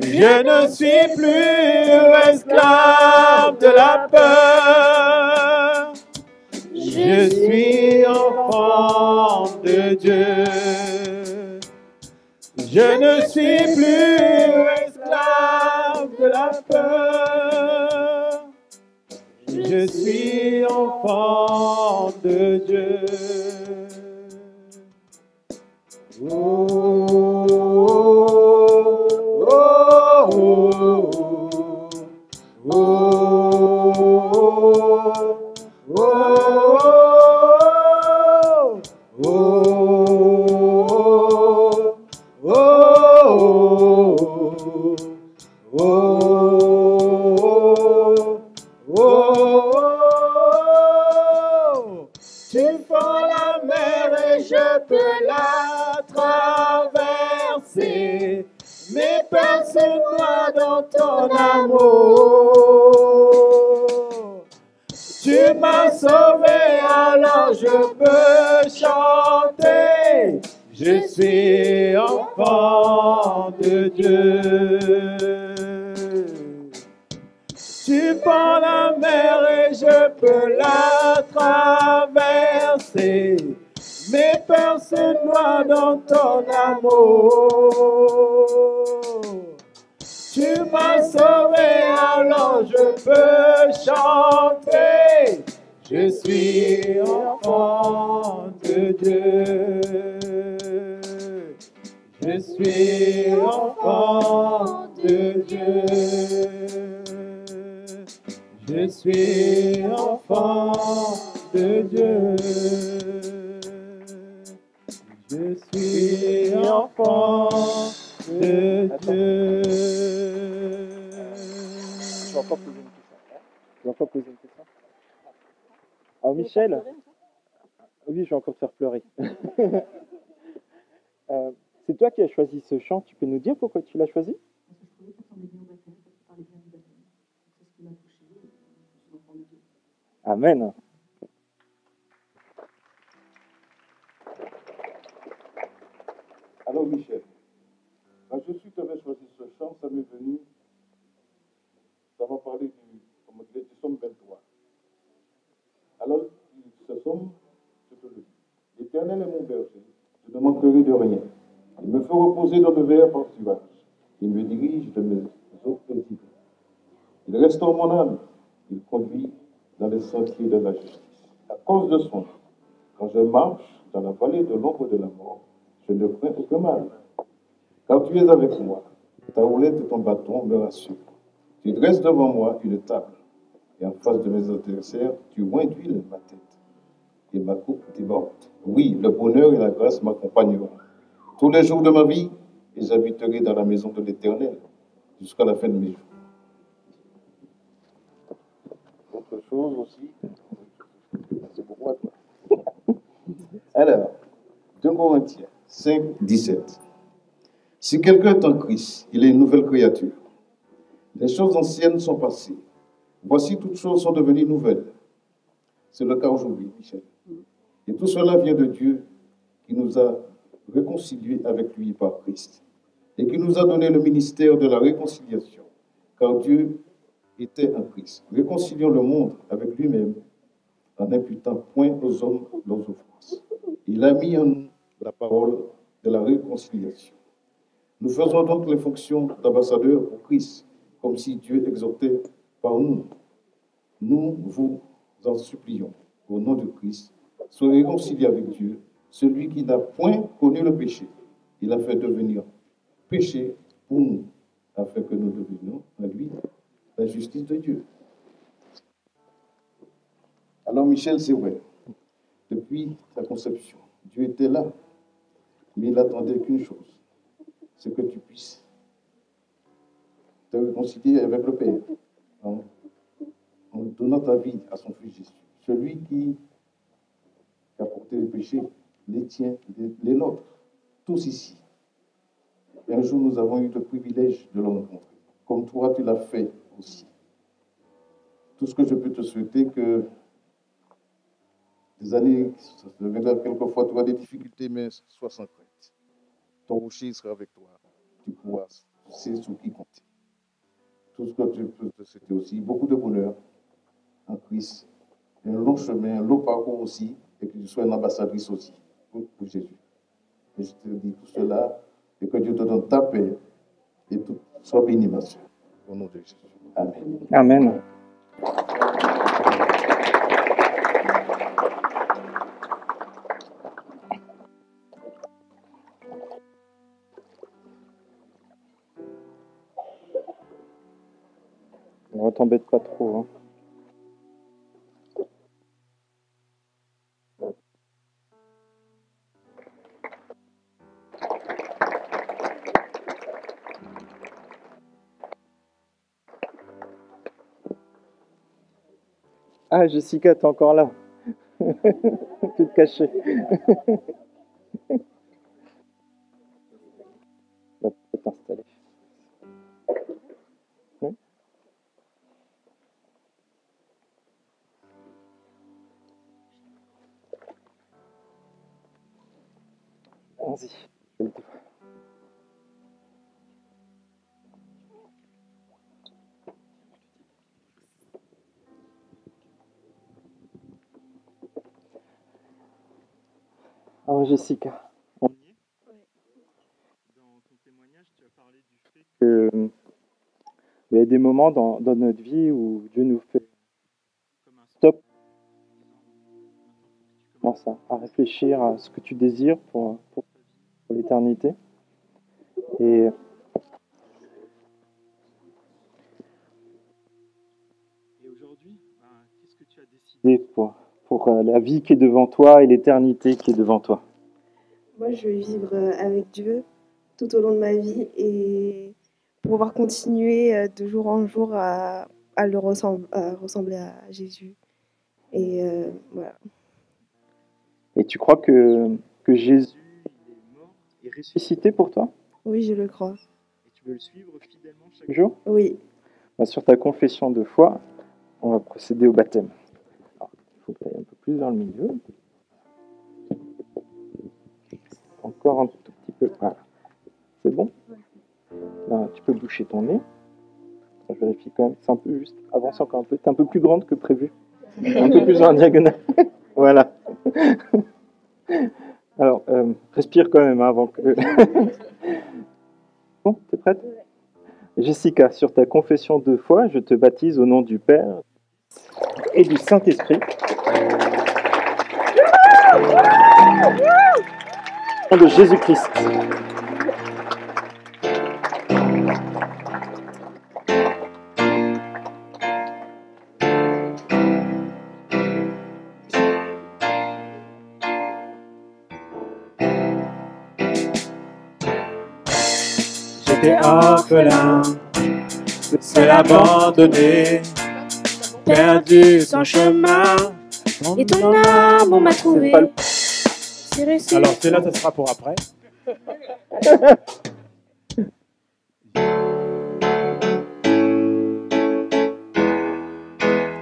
Je ne suis plus esclave de la peur. Je suis enfant de Dieu. Je ne suis plus esclave de la peur. Je suis enfant de Dieu. Oh, oh, oh, oh, oh, tu fends la mer et je peux la traverser. Mes peurs se noient dans ton amour. Tu m'as sauvé, alors je peux chanter. Je suis enfant de Dieu. Tu prends la mer et je peux la traverser. Mes peurs se noient dans ton amour. Tu m'as sauvé, alors je peux chanter. Je suis enfant de Dieu. Je suis enfant de Dieu. Je suis enfant de Dieu. Je suis enfant de Dieu. je vais encore poser une question. Alors Michel, oui, je vais encore te faire pleurer. C'est toi qui as choisi ce chant. Tu peux nous dire pourquoi tu l'as choisi? Amen. Alors Michel, quand je suis t'avais choisi ce chant, ça m'est venu, ça m'a parlé du psaume 23. Alors, ce psaume, je te le dis. L'Éternel est mon berger, je ne manquerai de rien. Il me fait reposer dans de verts pâturages. Il me dirige de mes eaux paisibles. Il restaure mon âme. Il conduit dans les sentiers de la justice. À cause de son nom, quand je marche dans la vallée de l'ombre de la mort, je ne crains aucun mal. Car tu es avec moi. Ta houlette et ton bâton me rassurent. Tu dresses devant moi une table. Et en face de mes adversaires, tu oins d'huile ma tête. Et ma coupe déborde. Oui, le bonheur et la grâce m'accompagneront. Tous les jours de ma vie, et j'habiterai dans la maison de l'Éternel jusqu'à la fin de mes jours. Autre chose aussi, c'est pour moi, toi. Alors, 2 Corinthiens 5, 17. Si quelqu'un est en Christ, il est une nouvelle créature. Les choses anciennes sont passées. Voici, toutes choses sont devenues nouvelles. C'est le cas aujourd'hui, Michel. Et tout cela vient de Dieu qui nous a réconciliés avec lui par Christ et qui nous a donné le ministère de la réconciliation, car Dieu était en Christ. Réconcilions le monde avec lui-même en n'imputant point aux hommes leurs offenses. Il a mis en nous la parole de la réconciliation. Nous faisons donc les fonctions d'ambassadeurs pour Christ, comme si Dieu exhortait par nous. Nous vous en supplions, au nom de Christ, soyez réconciliés avec Dieu, celui qui n'a point connu le péché. Il a fait devenir péché pour nous, afin que nous devenions à lui la justice de Dieu. Alors Michel, c'est vrai, depuis ta conception, Dieu était là, mais il attendait qu'une chose, c'est que tu puisses te réconcilier avec le Père, en donnant ta vie à son Fils Jésus. Celui qui a porté les péchés, les tiens, les nôtres, tous ici. Et un jour, nous avons eu le privilège de le rencontrer. Comme toi, tu l'as fait aussi. Tout ce que je peux te souhaiter, que des années, quelquefois, tu as des difficultés, mais sois sans crainte. Ton rocher sera avec toi. Tu pourras, tu sais sur qui compter. Tout ce que tu peux te souhaiter aussi, beaucoup de bonheur en Christ, un long chemin, un long parcours aussi, et que tu sois une ambassadrice aussi pour Jésus. Et je te dis tout cela, et que Dieu te donne ta paix, et tout soit béni, ma soeur, au nom de Jésus. Amen. Amen. Ne t'embête pas trop. Hein. Ah, Jessica, t'es encore là. Toute cachée. On va peut-être t'installer. Oui. Allons-y. Alors Jessica, on y est. Dans ton témoignage, tu as parlé du fait que il y a des moments dans notre vie où Dieu nous fait comme un stop. Tu commences à réfléchir à ce que tu désires pour l'éternité. Et aujourd'hui, qu'est-ce que tu as décidé pour la vie qui est devant toi et l'éternité qui est devant toi? Moi, je veux vivre avec Dieu tout au long de ma vie et pouvoir continuer de jour en jour à ressembler à Jésus. Et voilà. Et tu crois que Jésus est mort et ressuscité pour toi? Oui, je le crois. Et tu veux le suivre fidèlement chaque jour? Oui. Sur ta confession de foi, on va procéder au baptême. Alors, il faut que tu ailles un peu plus dans le milieu. Encore un tout petit peu. Voilà. C'est bon? Là, tu peux boucher ton nez. Je vérifie quand même. C'est un peu juste. Avance encore un peu. T'es un peu plus grande que prévu. Un peu plus en diagonale. Voilà. Alors, respire quand même avant que... Bon, t'es prête? Jessica, sur ta confession de foi, je te baptise au nom du Père et du Saint-Esprit. Au nom de Jésus-Christ. J'étais orphelin, seul abandonné, perdu son chemin. Et ton amour m'a trouvé. pas le- C'est resté. Alors, celui-là, ça sera pour après.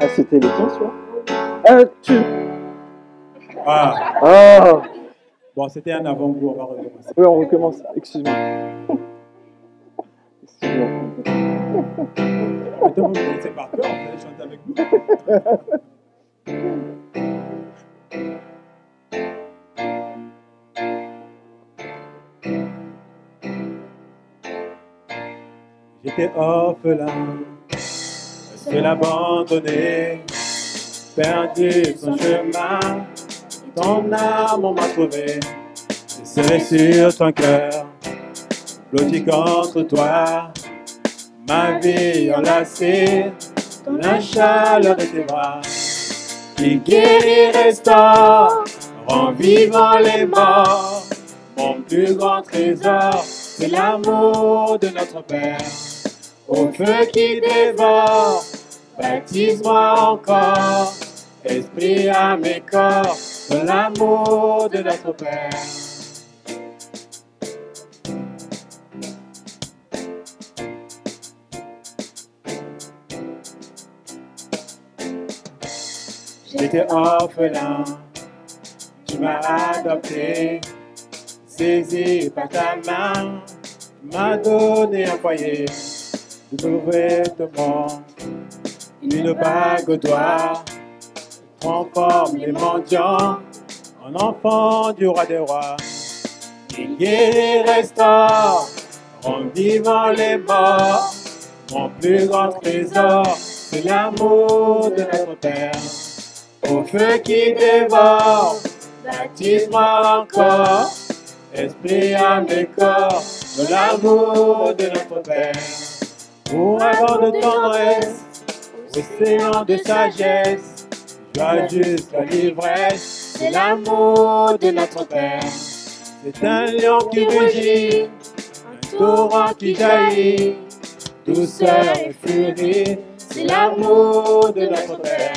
Ah, c'était le temps, celui-là Ah, Ah bon, c'était un avant-goût, on va recommencer. Oui, on recommence. Excuse-moi. Excuse-moi. Maintenant, vous connaissez par cœur, vous allez chanter avec nous. J'étais orphelin, seul abandonné, perdu son chemin. Ton amour m'a trouvé, serré sur ton cœur, blotti contre toi. Ma vie enlacée dans la chaleur de tes bras, qui guérit, restaure, rend vivant les morts. Mon plus grand trésor, c'est l'amour de notre Père. Au feu qui dévore, baptise-moi encore, esprit, âme et corps, de l'amour de notre Père. J'étais orphelin, tu m'as adopté, saisi par ta main, tu m'as donné un foyer, de nouveaux vêtements, une bague au doigt, transforme les mendiants en enfants du roi des rois. Il guérit, restaure, rend vivant les morts. Mon plus grand trésor, c'est l'amour de notre Père. Au feu qui dévore, baptise-moi encore, esprit, âme et corps, de l'amour de notre Père. Ouragan de tendresse, océan de sagesse, joie jusqu'à l'ivresse, c'est l'amour de notre Père. C'est un lion qui rugit, un torrent qui jaillit, douceur et furie, c'est l'amour de notre Père.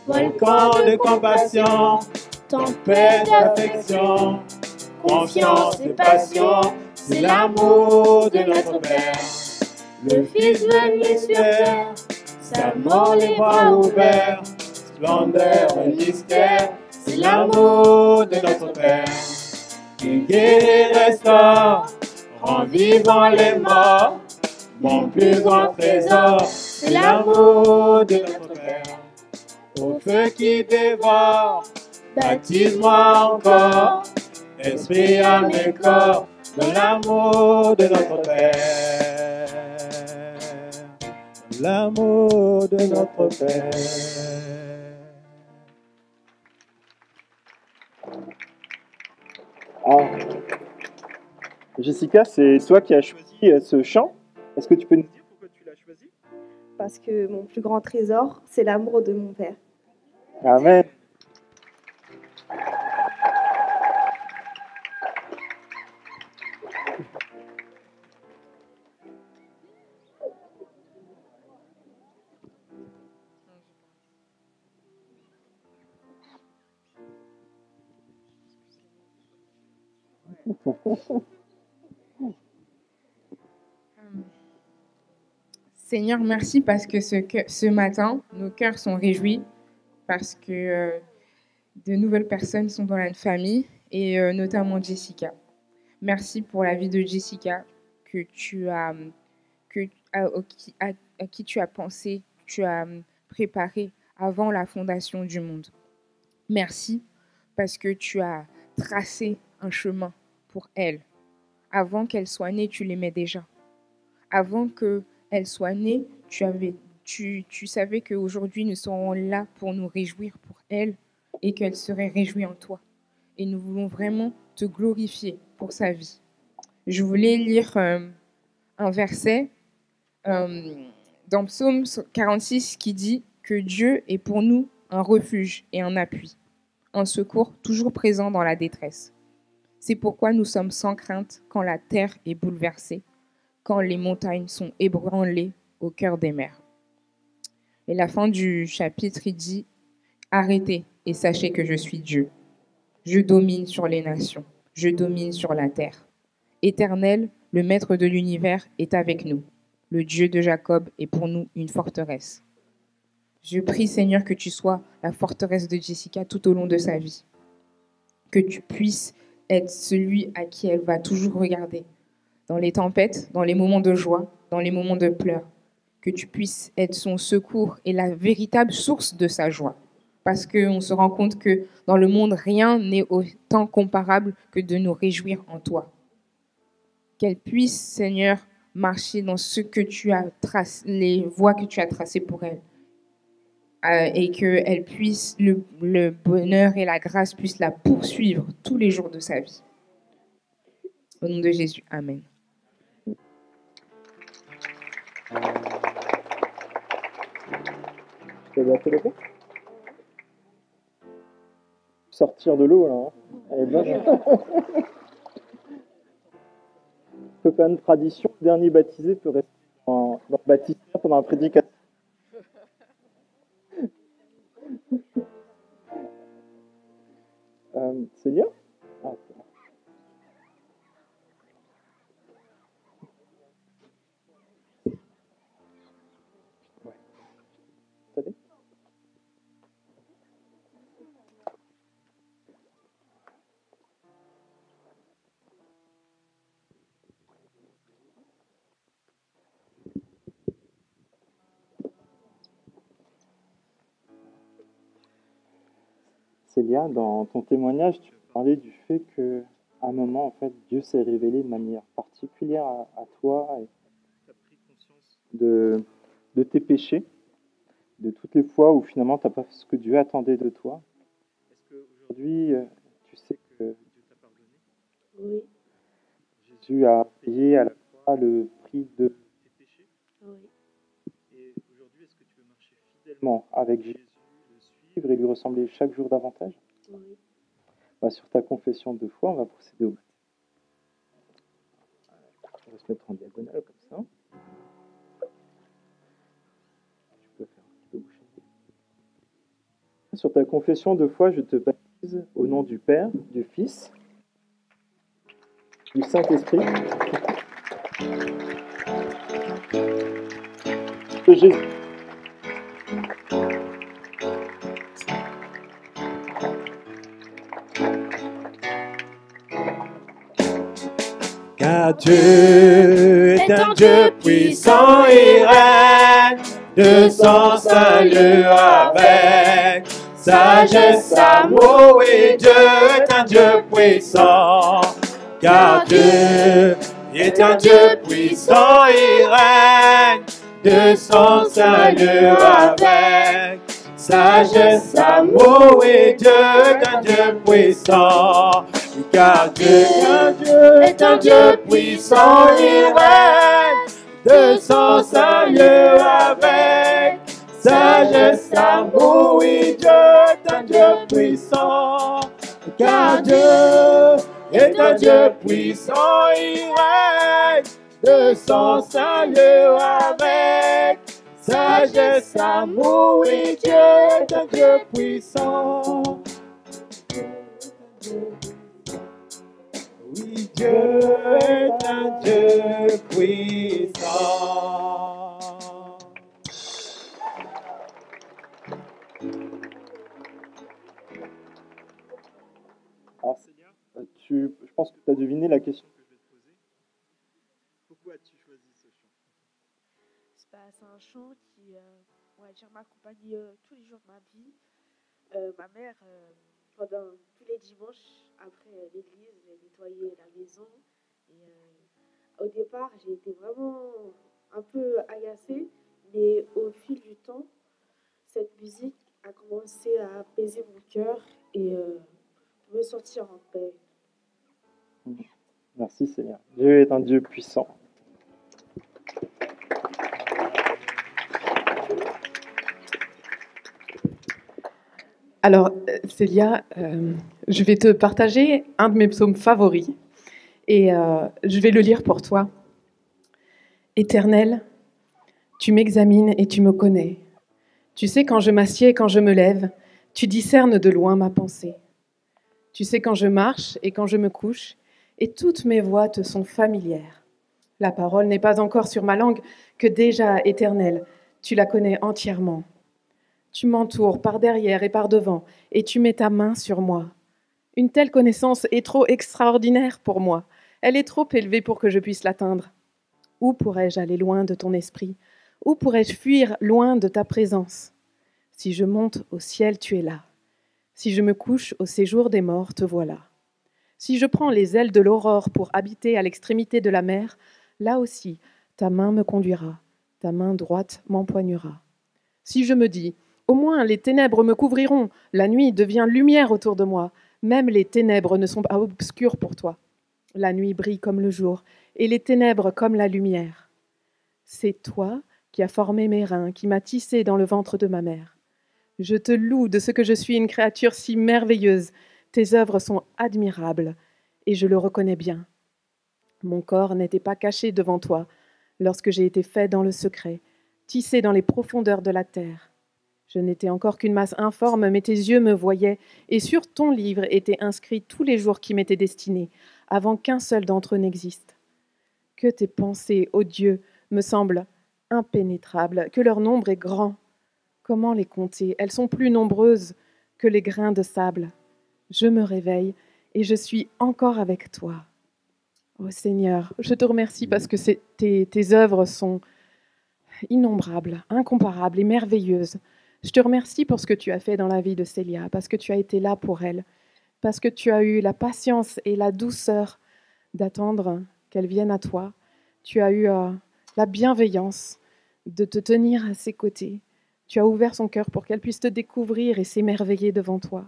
Volcan de compassion, tempête d'affection, confiance et passion, c'est l'amour de notre Père. Le Fils venu sur terre, sa mort les bras ouverts, splendeur et mystère, c'est l'amour de notre Père. Il guérit, restaure, rend vivant les morts. Mon plus grand trésor, c'est l'amour de notre Père. Au feu qui dévore, baptise-moi encore, esprit, âme et corps, de l'amour de notre Père. L'amour de notre Père. Ah. Jessica, c'est toi qui as choisi ce chant. Est-ce que tu peux nous dire pourquoi tu l'as choisi? Parce que mon plus grand trésor, c'est l'amour de mon père. Amen. Seigneur, merci parce que ce matin, nos cœurs sont réjouis parce que de nouvelles personnes sont dans la famille et notamment Jessica. Merci pour la vie de Jessica que tu as, à qui tu as pensé, tu as préparé avant la fondation du monde. Merci parce que tu as tracé un chemin pour elle. Avant qu'elle soit née, tu l'aimais déjà. Avant qu'elle soit née, tu savais qu'aujourd'hui nous serons là pour nous réjouir pour elle et qu'elle serait réjouie en toi. Et nous voulons vraiment te glorifier pour sa vie. Je voulais lire un verset dans Psaume 46 qui dit que Dieu est pour nous un refuge et un appui, un secours toujours présent dans la détresse. C'est pourquoi nous sommes sans crainte quand la terre est bouleversée, quand les montagnes sont ébranlées au cœur des mers. Et la fin du chapitre, il dit « Arrêtez et sachez que je suis Dieu. Je domine sur les nations, je domine sur la terre. Éternel, le maître de l'univers est avec nous. Le Dieu de Jacob est pour nous une forteresse. » Je prie, Seigneur, que tu sois la forteresse de Jessica tout au long de sa vie. Que tu puisses être celui à qui elle va toujours regarder. Dans les tempêtes, dans les moments de joie, dans les moments de pleurs. Que tu puisses être son secours et la véritable source de sa joie. Parce qu'on se rend compte que dans le monde, rien n'est autant comparable que de nous réjouir en toi. Qu'elle puisse, Seigneur, marcher dans ce que tu as tracé, les voies que tu as tracées pour elle. Et qu'elle puisse, le bonheur et la grâce puissent la poursuivre tous les jours de sa vie. Au nom de Jésus, Amen. Tu as bien fait le coup ? Sortir de l'eau, là. Hein. Elle est bien. On peut faire une tradition. Le dernier baptisé peut rester dans le baptistère pendant la prédication. Seigneur ? Ah, c'est bon. Ouais. Salut. Célia, dans ton témoignage, tu parlais du fait qu'à un moment, en fait, Dieu s'est révélé de manière particulière à toi et tu as pris conscience de tes péchés, de toutes les fois où finalement tu n'as pas fait ce que Dieu attendait de toi. Est-ce qu'aujourd'hui, tu sais que Dieu t'a pardonné ? Oui, Jésus a payé à la croix le prix de tes péchés. oui, Et aujourd'hui, est-ce que tu veux marcher fidèlement avec Jésus, le suivre et lui ressembler chaque jour davantage ? oui. Sur ta confession de foi, on va procéder au baptême. On va se mettre en diagonale comme ça. Tu peux faire un petit peu bouger. Sur ta confession de foi, je te baptise au nom du Père, du Fils, du Saint-Esprit, de Jésus. Car Dieu est un Dieu puissant et règne de son salut avec sagesse, amour, et Dieu est un Dieu puissant. Car Dieu est un Dieu puissant et règne de son salut avec sagesse, amour, et Dieu est un Dieu puissant. Car Dieu est un Dieu puissant et règne de son salut avec sagesse, amour, et Dieu est un Dieu puissant. Car Dieu est un Dieu puissant et règne de son salut avec sagesse, amour, et Dieu est un Dieu puissant. Oui, Dieu est un Dieu puissant. Alors, Célia, je pense que tu as deviné la question que je vais te poser. Pourquoi as-tu choisi ce chant ? C'est un chant qui m'accompagne tous les jours de ma vie. Ma mère, pendant tous les dimanches, après l'église, elle nettoyait la maison. Et, au départ, j'ai été vraiment un peu agacée, mais au fil du temps, cette musique a commencé à apaiser mon cœur et me sentir en paix. Merci Seigneur. Dieu est un Dieu puissant. Alors, Célia, je vais te partager un de mes psaumes favoris et je vais le lire pour toi. Éternel, tu m'examines et tu me connais. Tu sais quand je m'assieds et quand je me lève, tu discernes de loin ma pensée. Tu sais quand je marche et quand je me couche, et toutes mes voies te sont familières. La parole n'est pas encore sur ma langue que déjà, Éternel, tu la connais entièrement. Tu m'entoures par derrière et par devant, et tu mets ta main sur moi. Une telle connaissance est trop extraordinaire pour moi. Elle est trop élevée pour que je puisse l'atteindre. Où pourrais-je aller loin de ton esprit? Où pourrais-je fuir loin de ta présence? Si je monte au ciel, tu es là. Si je me couche au séjour des morts, te voilà. Si je prends les ailes de l'aurore pour habiter à l'extrémité de la mer, là aussi, ta main me conduira, ta main droite m'empoignera. Si je me dis, au moins les ténèbres me couvriront, la nuit devient lumière autour de moi, même les ténèbres ne sont pas obscures pour toi. La nuit brille comme le jour, et les ténèbres comme la lumière. C'est toi qui as formé mes reins, qui m'as tissé dans le ventre de ma mère. Je te loue de ce que je suis une créature si merveilleuse. Tes œuvres sont admirables, et je le reconnais bien. Mon corps n'était pas caché devant toi lorsque j'ai été fait dans le secret, tissé dans les profondeurs de la terre. Je n'étais encore qu'une masse informe, mais tes yeux me voyaient, et sur ton livre étaient inscrits tous les jours qui m'étaient destinés, avant qu'un seul d'entre eux n'existe. Que tes pensées, ô Dieu, me semblent impénétrables, que leur nombre est grand. Comment les compter? Elles sont plus nombreuses que les grains de sable. Je me réveille et je suis encore avec toi. Ô Seigneur, je te remercie parce que tes œuvres sont innombrables, incomparables et merveilleuses. Je te remercie pour ce que tu as fait dans la vie de Célia, parce que tu as été là pour elle, parce que tu as eu la patience et la douceur d'attendre qu'elle vienne à toi. Tu as eu la bienveillance de te tenir à ses côtés. Tu as ouvert son cœur pour qu'elle puisse te découvrir et s'émerveiller devant toi.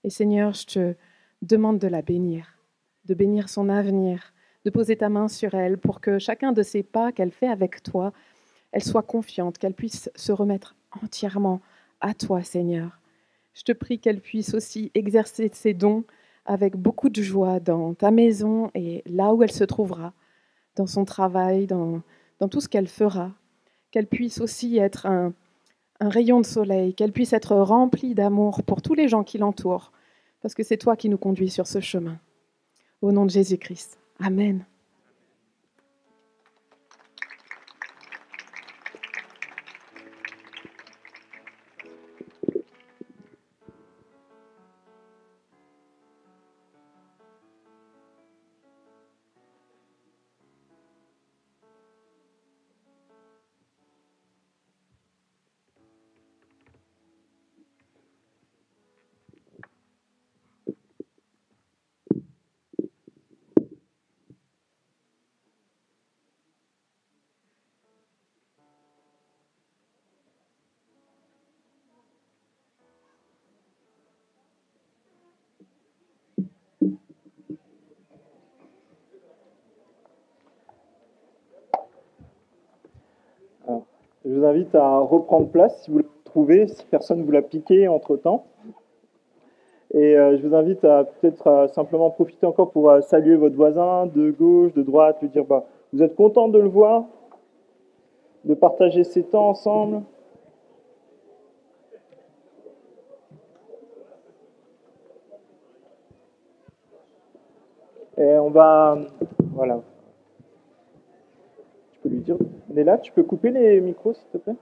Et Seigneur, je te demande de la bénir, de bénir son avenir, de poser ta main sur elle pour que chacun de ses pas qu'elle fait avec toi, elle soit confiante, qu'elle puisse se remettre entièrement à toi, Seigneur. Je te prie qu'elle puisse aussi exercer ses dons avec beaucoup de joie dans ta maison et là où elle se trouvera, dans son travail, dans tout ce qu'elle fera, qu'elle puisse aussi être un rayon de soleil, qu'elle puisse être remplie d'amour pour tous les gens qui l'entourent, parce que c'est toi qui nous conduis sur ce chemin. Au nom de Jésus-Christ. Amen. Alors, je vous invite à reprendre place si vous le trouvez, si personne ne vous l'a piqué entre-temps. Et je vous invite à peut-être simplement profiter encore pour saluer votre voisin de gauche, de droite, lui dire vous êtes content de le voir, de partager ces temps ensemble. Et on va... Voilà. Tu peux lui dire... Néla, tu peux couper les micros, s'il te plaît?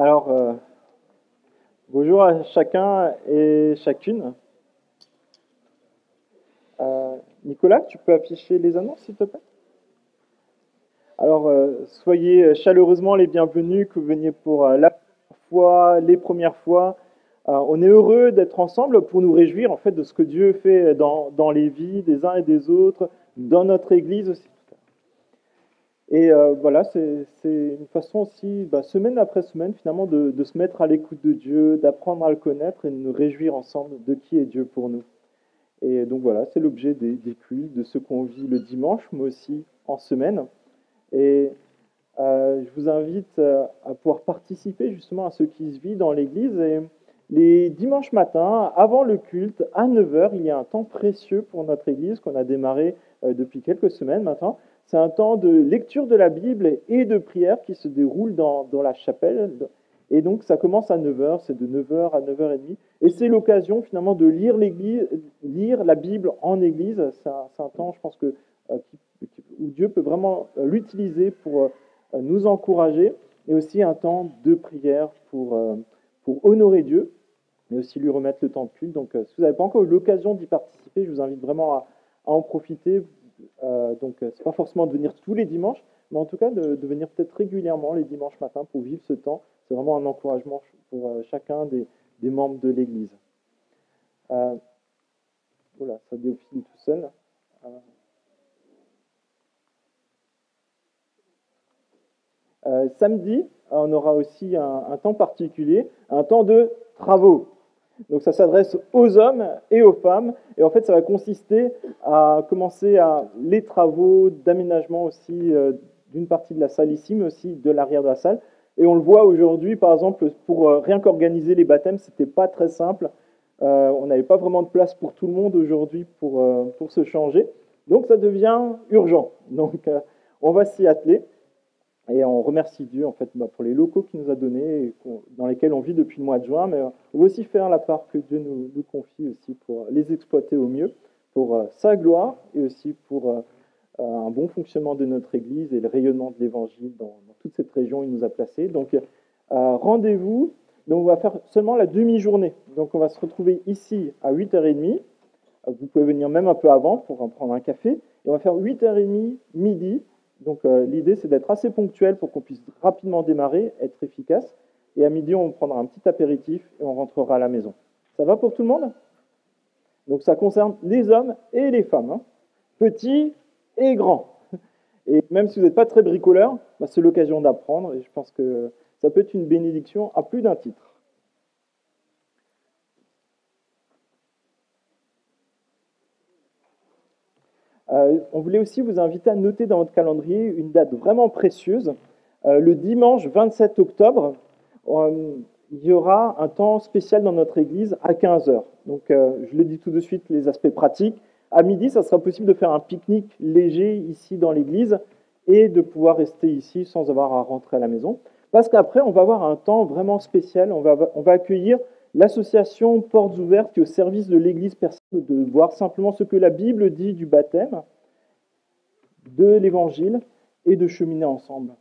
Alors, bonjour à chacun et chacune. Nicolas, tu peux afficher les annonces, s'il te plaît? Alors, soyez chaleureusement les bienvenus, que vous veniez pour la première fois, les premières fois. On est heureux d'être ensemble pour nous réjouir en fait de ce que Dieu fait dans les vies des uns et des autres, dans notre Église aussi. Et voilà, c'est une façon aussi, semaine après semaine, finalement, de se mettre à l'écoute de Dieu, d'apprendre à le connaître et de nous réjouir ensemble de qui est Dieu pour nous. Et donc voilà, c'est l'objet des cultes, de ce qu'on vit le dimanche, mais aussi en semaine. Et je vous invite à pouvoir participer justement à ce qui se vit dans l'Église. Et les dimanches matins, avant le culte, à 9 heures, il y a un temps précieux pour notre Église qu'on a démarré depuis quelques semaines maintenant. C'est un temps de lecture de la Bible et de prière qui se déroule dans la chapelle. Et donc ça commence à 9 heures, c'est de 9 heures à 9h30. Et c'est l'occasion finalement de lire la Bible en Église. C'est un temps, je pense, où Dieu peut vraiment l'utiliser pour nous encourager, et aussi un temps de prière pour honorer Dieu, mais aussi lui remettre le temps de culte. Donc si vous n'avez pas encore eu l'occasion d'y participer, je vous invite vraiment à en profiter. Donc c'est pas forcément de venir tous les dimanches, mais en tout cas de venir peut-être régulièrement les dimanches matins pour vivre ce temps. C'est vraiment un encouragement pour chacun des membres de l'Église. Voilà, ça défile tout seul. Samedi, on aura aussi un temps particulier, un temps de travaux. Donc ça s'adresse aux hommes et aux femmes. Et en fait, ça va consister à commencer les travaux d'aménagement aussi d'une partie de la salle ici, mais aussi de l'arrière de la salle. Et on le voit aujourd'hui, par exemple, pour rien qu'organiser les baptêmes, c'était pas très simple. On n'avait pas vraiment de place pour tout le monde aujourd'hui pour se changer. Donc ça devient urgent. Donc on va s'y atteler. Et on remercie Dieu en fait pour les locaux qu'il nous a donnés, et dans lesquels on vit depuis le mois de juin. Mais on va aussi faire la part que Dieu nous confie aussi pour les exploiter au mieux, pour sa gloire et aussi pour un bon fonctionnement de notre Église et le rayonnement de l'Évangile dans toute cette région où il nous a placés. Donc rendez-vous. Donc on va faire seulement la demi-journée. Donc on va se retrouver ici à 8h30. Vous pouvez venir même un peu avant pour en prendre un café. Et on va faire 8h30 midi. Donc l'idée, c'est d'être assez ponctuel pour qu'on puisse rapidement démarrer, être efficace. Et à midi, on prendra un petit apéritif et on rentrera à la maison. Ça va pour tout le monde? Donc ça concerne les hommes et les femmes, hein, petits et grands. Et même si vous n'êtes pas très bricoleur, c'est l'occasion d'apprendre. Et je pense que ça peut être une bénédiction à plus d'un titre. On voulait aussi vous inviter à noter dans votre calendrier une date vraiment précieuse. Le dimanche 27 octobre, il y aura un temps spécial dans notre église à 15h. Donc, je le dis tout de suite, les aspects pratiques. À midi, ça sera possible de faire un pique-nique léger ici dans l'église et de pouvoir rester ici sans avoir à rentrer à la maison. Parce qu'après, on va avoir un temps vraiment spécial. On va accueillir l'association Portes Ouvertes qui est au service de l'Église personnelle, de voir simplement ce que la Bible dit du baptême, de l'Évangile, et de cheminer ensemble.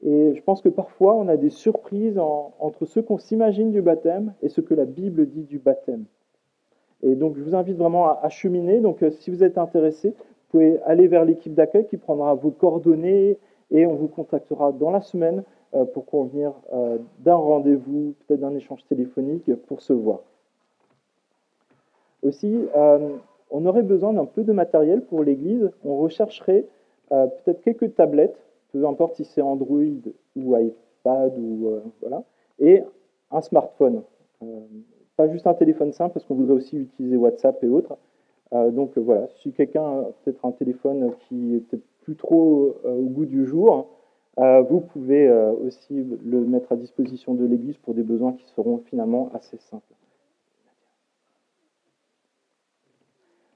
Et je pense que parfois, on a des surprises entre ce qu'on s'imagine du baptême et ce que la Bible dit du baptême. Et donc, je vous invite vraiment à cheminer. Donc, si vous êtes intéressé, vous pouvez aller vers l'équipe d'accueil qui prendra vos coordonnées et on vous contactera dans la semaine pour convenir d'un rendez-vous, peut-être d'un échange téléphonique pour se voir. Aussi, on aurait besoin d'un peu de matériel pour l'église. On rechercherait peut-être quelques tablettes, peu importe si c'est Android ou iPad, voilà, et un smartphone. Pas juste un téléphone simple, parce qu'on voudrait aussi utiliser WhatsApp et autres. Donc voilà, si quelqu'un a peut-être un téléphone qui est peut-être plus trop au goût du jour, vous pouvez aussi le mettre à disposition de l'Église pour des besoins qui seront finalement assez simples.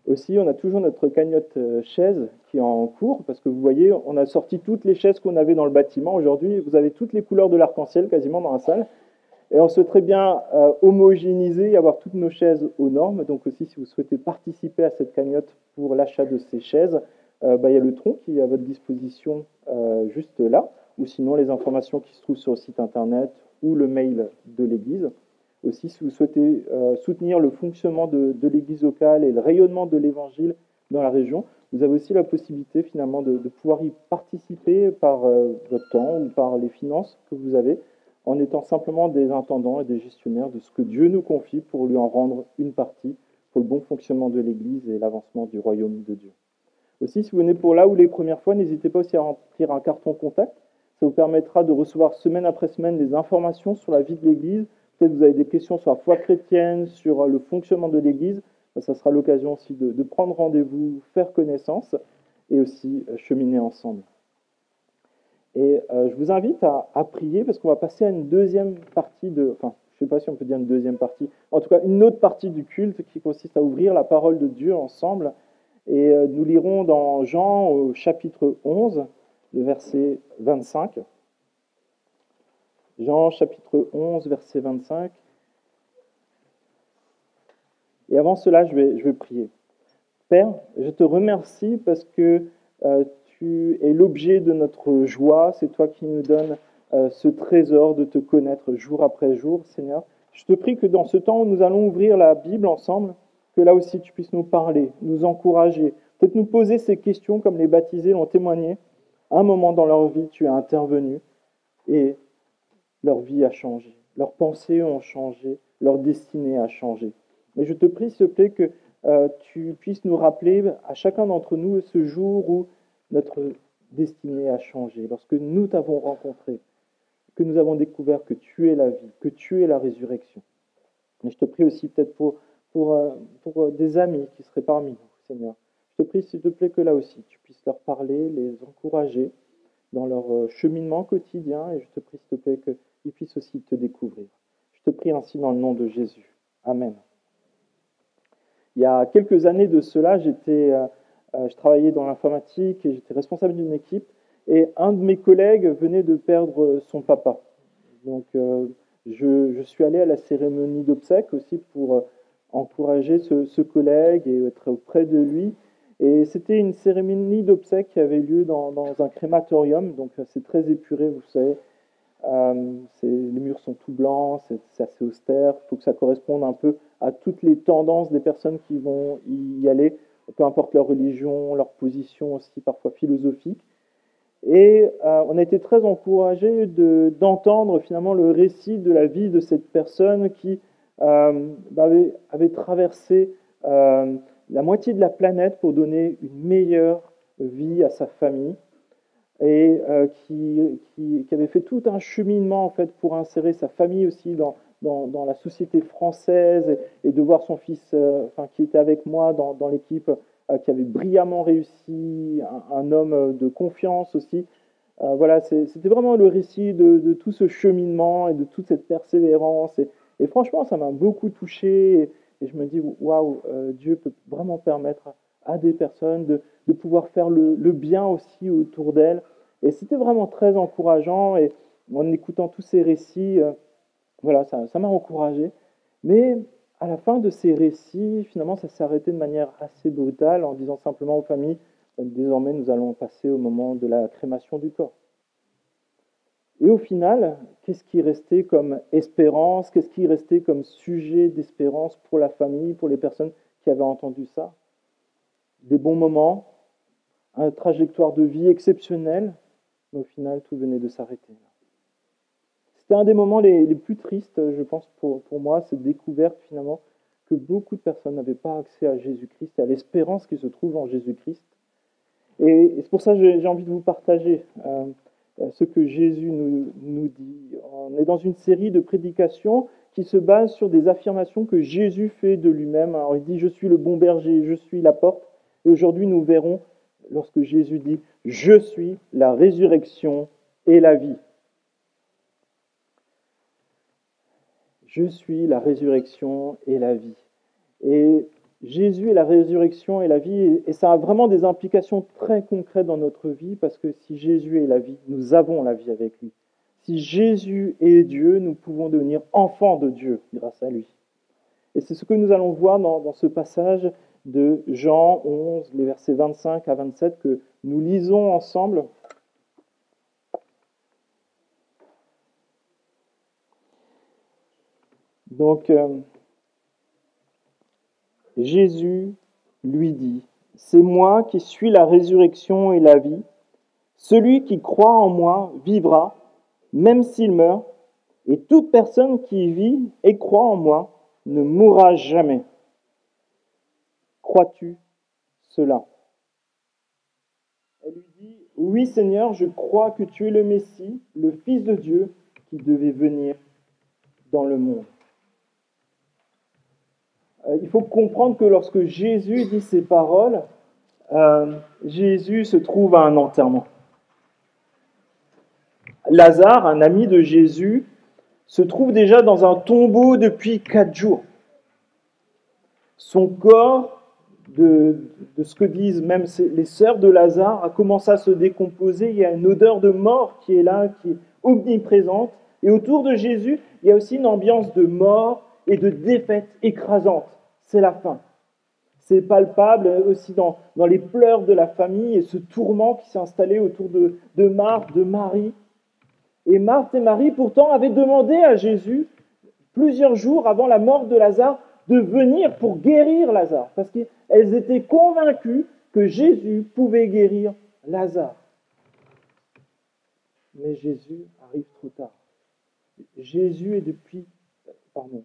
Aussi, on a toujours notre cagnotte chaise qui est en cours, parce que vous voyez, on a sorti toutes les chaises qu'on avait dans le bâtiment. Aujourd'hui, vous avez toutes les couleurs de l'arc-en-ciel quasiment dans la salle. Et on souhaiterait bien homogénéiser et avoir toutes nos chaises aux normes. Donc aussi, si vous souhaitez participer à cette cagnotte pour l'achat de ces chaises, il y a le tronc qui est à votre disposition juste là, ou sinon les informations qui se trouvent sur le site internet ou le mail de l'Église. Aussi, si vous souhaitez soutenir le fonctionnement de l'Église locale et le rayonnement de l'Évangile dans la région, vous avez aussi la possibilité finalement de pouvoir y participer par votre temps ou par les finances que vous avez, en étant simplement des intendants et des gestionnaires de ce que Dieu nous confie pour lui en rendre une partie pour le bon fonctionnement de l'Église et l'avancement du royaume de Dieu. Aussi, si vous venez pour là ou les premières fois, n'hésitez pas aussi à remplir un carton contact. Ça vous permettra de recevoir semaine après semaine des informations sur la vie de l'Église. Peut-être que vous avez des questions sur la foi chrétienne, sur le fonctionnement de l'Église. Ça sera l'occasion aussi de prendre rendez-vous, faire connaissance et aussi cheminer ensemble. Et je vous invite à prier parce qu'on va passer à une deuxième partie enfin, je ne sais pas si on peut dire une deuxième partie, en tout cas une autre partie du culte qui consiste à ouvrir la parole de Dieu ensemble. Et nous lirons dans Jean au chapitre 11, le verset 25. Jean chapitre 11, verset 25. Et avant cela, je vais prier. Père, je te remercie parce que tu es l'objet de notre joie. C'est toi qui nous donnes ce trésor de te connaître jour après jour, Seigneur. Je te prie que dans ce temps où nous allons ouvrir la Bible ensemble, que là aussi tu puisses nous parler, nous encourager, peut-être nous poser ces questions comme les baptisés l'ont témoigné. À un moment dans leur vie, tu es intervenu et leur vie a changé. Leurs pensées ont changé, leur destinée a changé. Mais je te prie, s'il te plaît, que tu puisses nous rappeler à chacun d'entre nous ce jour où notre destinée a changé, lorsque nous t'avons rencontré, que nous avons découvert que tu es la vie, que tu es la résurrection. Et je te prie aussi peut-être pour des amis qui seraient parmi nous, Seigneur. Je te prie, s'il te plaît, que là aussi, tu puisses leur parler, les encourager dans leur cheminement quotidien. Et je te prie, s'il te plaît, qu'ils puissent aussi te découvrir. Je te prie ainsi dans le nom de Jésus. Amen. Il y a quelques années de cela, je travaillais dans l'informatique et j'étais responsable d'une équipe. Et un de mes collègues venait de perdre son papa. Donc, je suis allé à la cérémonie d'obsèques aussi pour encourager ce collègue et être auprès de lui. Et c'était une cérémonie d'obsèques qui avait lieu dans un crématorium, donc c'est très épuré, vous savez. Les murs sont tout blancs, c'est assez austère. Il faut que ça corresponde un peu à toutes les tendances des personnes qui vont y aller, peu importe leur religion, leur position aussi parfois philosophique. Et on a été très encouragés d'entendre finalement le récit de la vie de cette personne qui avait traversé la moitié de la planète pour donner une meilleure vie à sa famille et qui avait fait tout un cheminement en fait pour insérer sa famille aussi dans la société française et de voir son fils qui était avec moi dans l'équipe qui avait brillamment réussi, un homme de confiance aussi. Voilà, c'était vraiment le récit de tout ce cheminement et de toute cette persévérance. Et franchement, ça m'a beaucoup touché. Et je me dis, waouh, Dieu peut vraiment permettre à des personnes de pouvoir faire le bien aussi autour d'elles. Et c'était vraiment très encourageant. Et en écoutant tous ces récits, voilà, ça m'a encouragé. Mais à la fin de ces récits, finalement, ça s'est arrêté de manière assez brutale en disant simplement aux familles, désormais, nous allons passer au moment de la crémation du corps. Et au final, qu'est-ce qui restait comme espérance? Qu'est-ce qui restait comme sujet d'espérance pour la famille, pour les personnes qui avaient entendu ça? Des bons moments, une trajectoire de vie exceptionnelle, mais au final, tout venait de s'arrêter. C'était un des moments les plus tristes, je pense, pour moi, cette découverte finalement que beaucoup de personnes n'avaient pas accès à Jésus-Christ et à l'espérance qui se trouve en Jésus-Christ. Et c'est pour ça que j'ai envie de vous partager ce que Jésus nous dit. On est dans une série de prédications qui se basent sur des affirmations que Jésus fait de lui-même. Alors il dit « Je suis le bon berger, je suis la porte ». Et aujourd'hui, nous verrons lorsque Jésus dit « Je suis la résurrection et la vie ». Je suis la résurrection et la vie. Et Jésus est la résurrection et la vie, et ça a vraiment des implications très concrètes dans notre vie, parce que si Jésus est la vie, nous avons la vie avec lui. Si Jésus est Dieu, nous pouvons devenir enfants de Dieu grâce à lui. Et c'est ce que nous allons voir dans ce passage de Jean 11, les versets 25 à 27, que nous lisons ensemble. Donc, Jésus lui dit, « C'est moi qui suis la résurrection et la vie. Celui qui croit en moi vivra, même s'il meurt, et toute personne qui vit et croit en moi ne mourra jamais. » Crois-tu cela? Oui Seigneur, je crois que tu es le Messie, le Fils de Dieu qui devait venir dans le monde. Il faut comprendre que lorsque Jésus dit ces paroles, Jésus se trouve à un enterrement. Lazare, un ami de Jésus, se trouve déjà dans un tombeau depuis 4 jours. Son corps, de ce que disent même les sœurs de Lazare, a commencé à se décomposer. Il y a une odeur de mort qui est là, qui est omniprésente. Et autour de Jésus, il y a aussi une ambiance de mort et de défaite écrasante. C'est la fin. C'est palpable aussi dans les pleurs de la famille et ce tourment qui s'est installé autour de Marthe, de Marie. Et Marthe et Marie, pourtant, avaient demandé à Jésus, plusieurs jours avant la mort de Lazare, de venir pour guérir Lazare. Parce qu'elles étaient convaincues que Jésus pouvait guérir Lazare. Mais Jésus arrive trop tard.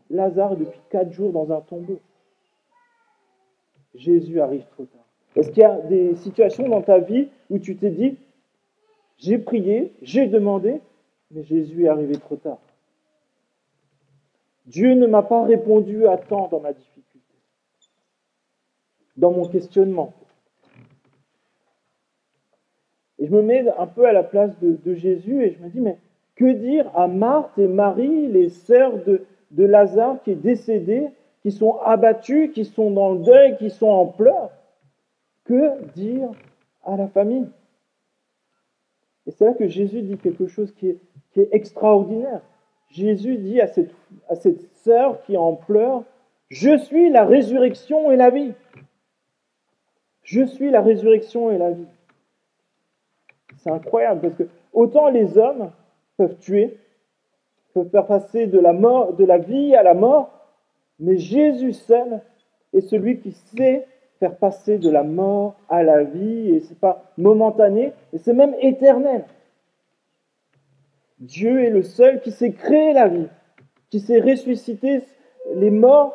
Lazare est depuis 4 jours dans un tombeau. Jésus arrive trop tard. Est-ce qu'il y a des situations dans ta vie où tu t'es dit, j'ai prié, j'ai demandé, mais Jésus est arrivé trop tard. Dieu ne m'a pas répondu à temps dans ma difficulté, dans mon questionnement. Et je me mets un peu à la place de Jésus et je me dis, mais que dire à Marthe et Marie, les sœurs de Lazare qui est décédé, qui sont abattues, qui sont dans le deuil, qui sont en pleurs? Que dire à la famille? Et c'est là que Jésus dit quelque chose qui est extraordinaire. Jésus dit à cette sœur qui est en pleurs, « Je suis la résurrection et la vie. » Je suis la résurrection et la vie. C'est incroyable parce que autant les hommes peuvent tuer, peuvent faire passer de la vie à la mort, mais Jésus seul est celui qui sait faire passer de la mort à la vie, et ce n'est pas momentané, et c'est même éternel. Dieu est le seul qui sait créer la vie, qui sait ressusciter les morts.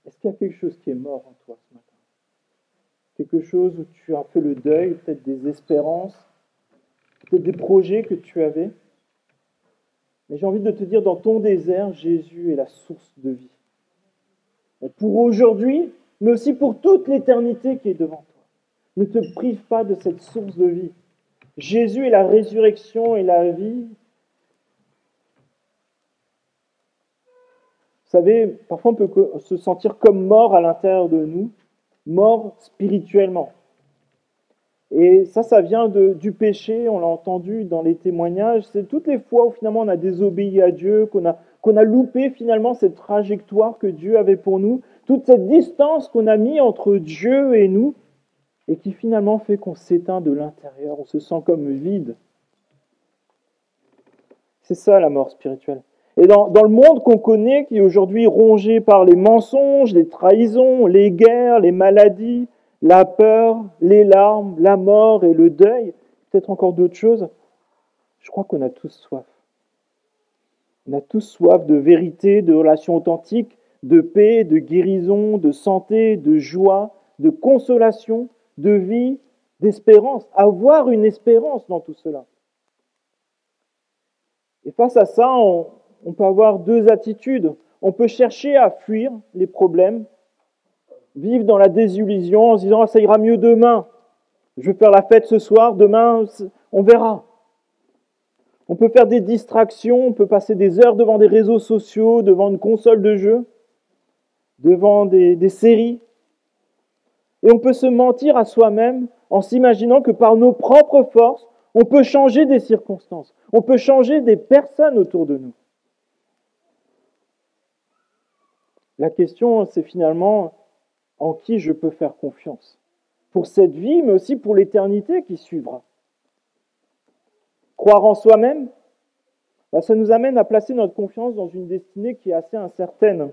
Est-ce qu'il y a quelque chose qui est mort en toi ce matin? Quelque chose où tu as fait le deuil, peut-être des espérances, peut-être des projets que tu avais. Mais j'ai envie de te dire, dans ton désert, Jésus est la source de vie. Et pour aujourd'hui, mais aussi pour toute l'éternité qui est devant toi. Ne te prive pas de cette source de vie. Jésus est la résurrection et la vie. Vous savez, parfois on peut se sentir comme mort à l'intérieur de nous, mort spirituellement. Et ça vient du péché, on l'a entendu dans les témoignages. C'est toutes les fois où finalement on a désobéi à Dieu, qu'on a loupé finalement cette trajectoire que Dieu avait pour nous, toute cette distance qu'on a mis entre Dieu et nous, et qui finalement fait qu'on s'éteint de l'intérieur, on se sent comme vide. C'est ça la mort spirituelle. Et dans le monde qu'on connaît, qui est aujourd'hui rongé par les mensonges, les trahisons, les guerres, les maladies, la peur, les larmes, la mort et le deuil, peut-être encore d'autres choses, je crois qu'on a tous soif. On a tous soif de vérité, de relations authentiques, de paix, de guérison, de santé, de joie, de consolation, de vie, d'espérance. Avoir une espérance dans tout cela. Et face à ça, on peut avoir deux attitudes. On peut chercher à fuir les problèmes, vivre dans la désillusion en se disant « ça ira mieux demain, je vais faire la fête ce soir, demain on verra ». On peut faire des distractions, on peut passer des heures devant des réseaux sociaux, devant une console de jeu, devant des séries. Et on peut se mentir à soi-même en s'imaginant que par nos propres forces, on peut changer des circonstances, on peut changer des personnes autour de nous. La question, c'est finalement en qui je peux faire confiance pour cette vie, mais aussi pour l'éternité qui suivra. Croire en soi-même, ça nous amène à placer notre confiance dans une destinée qui est assez incertaine.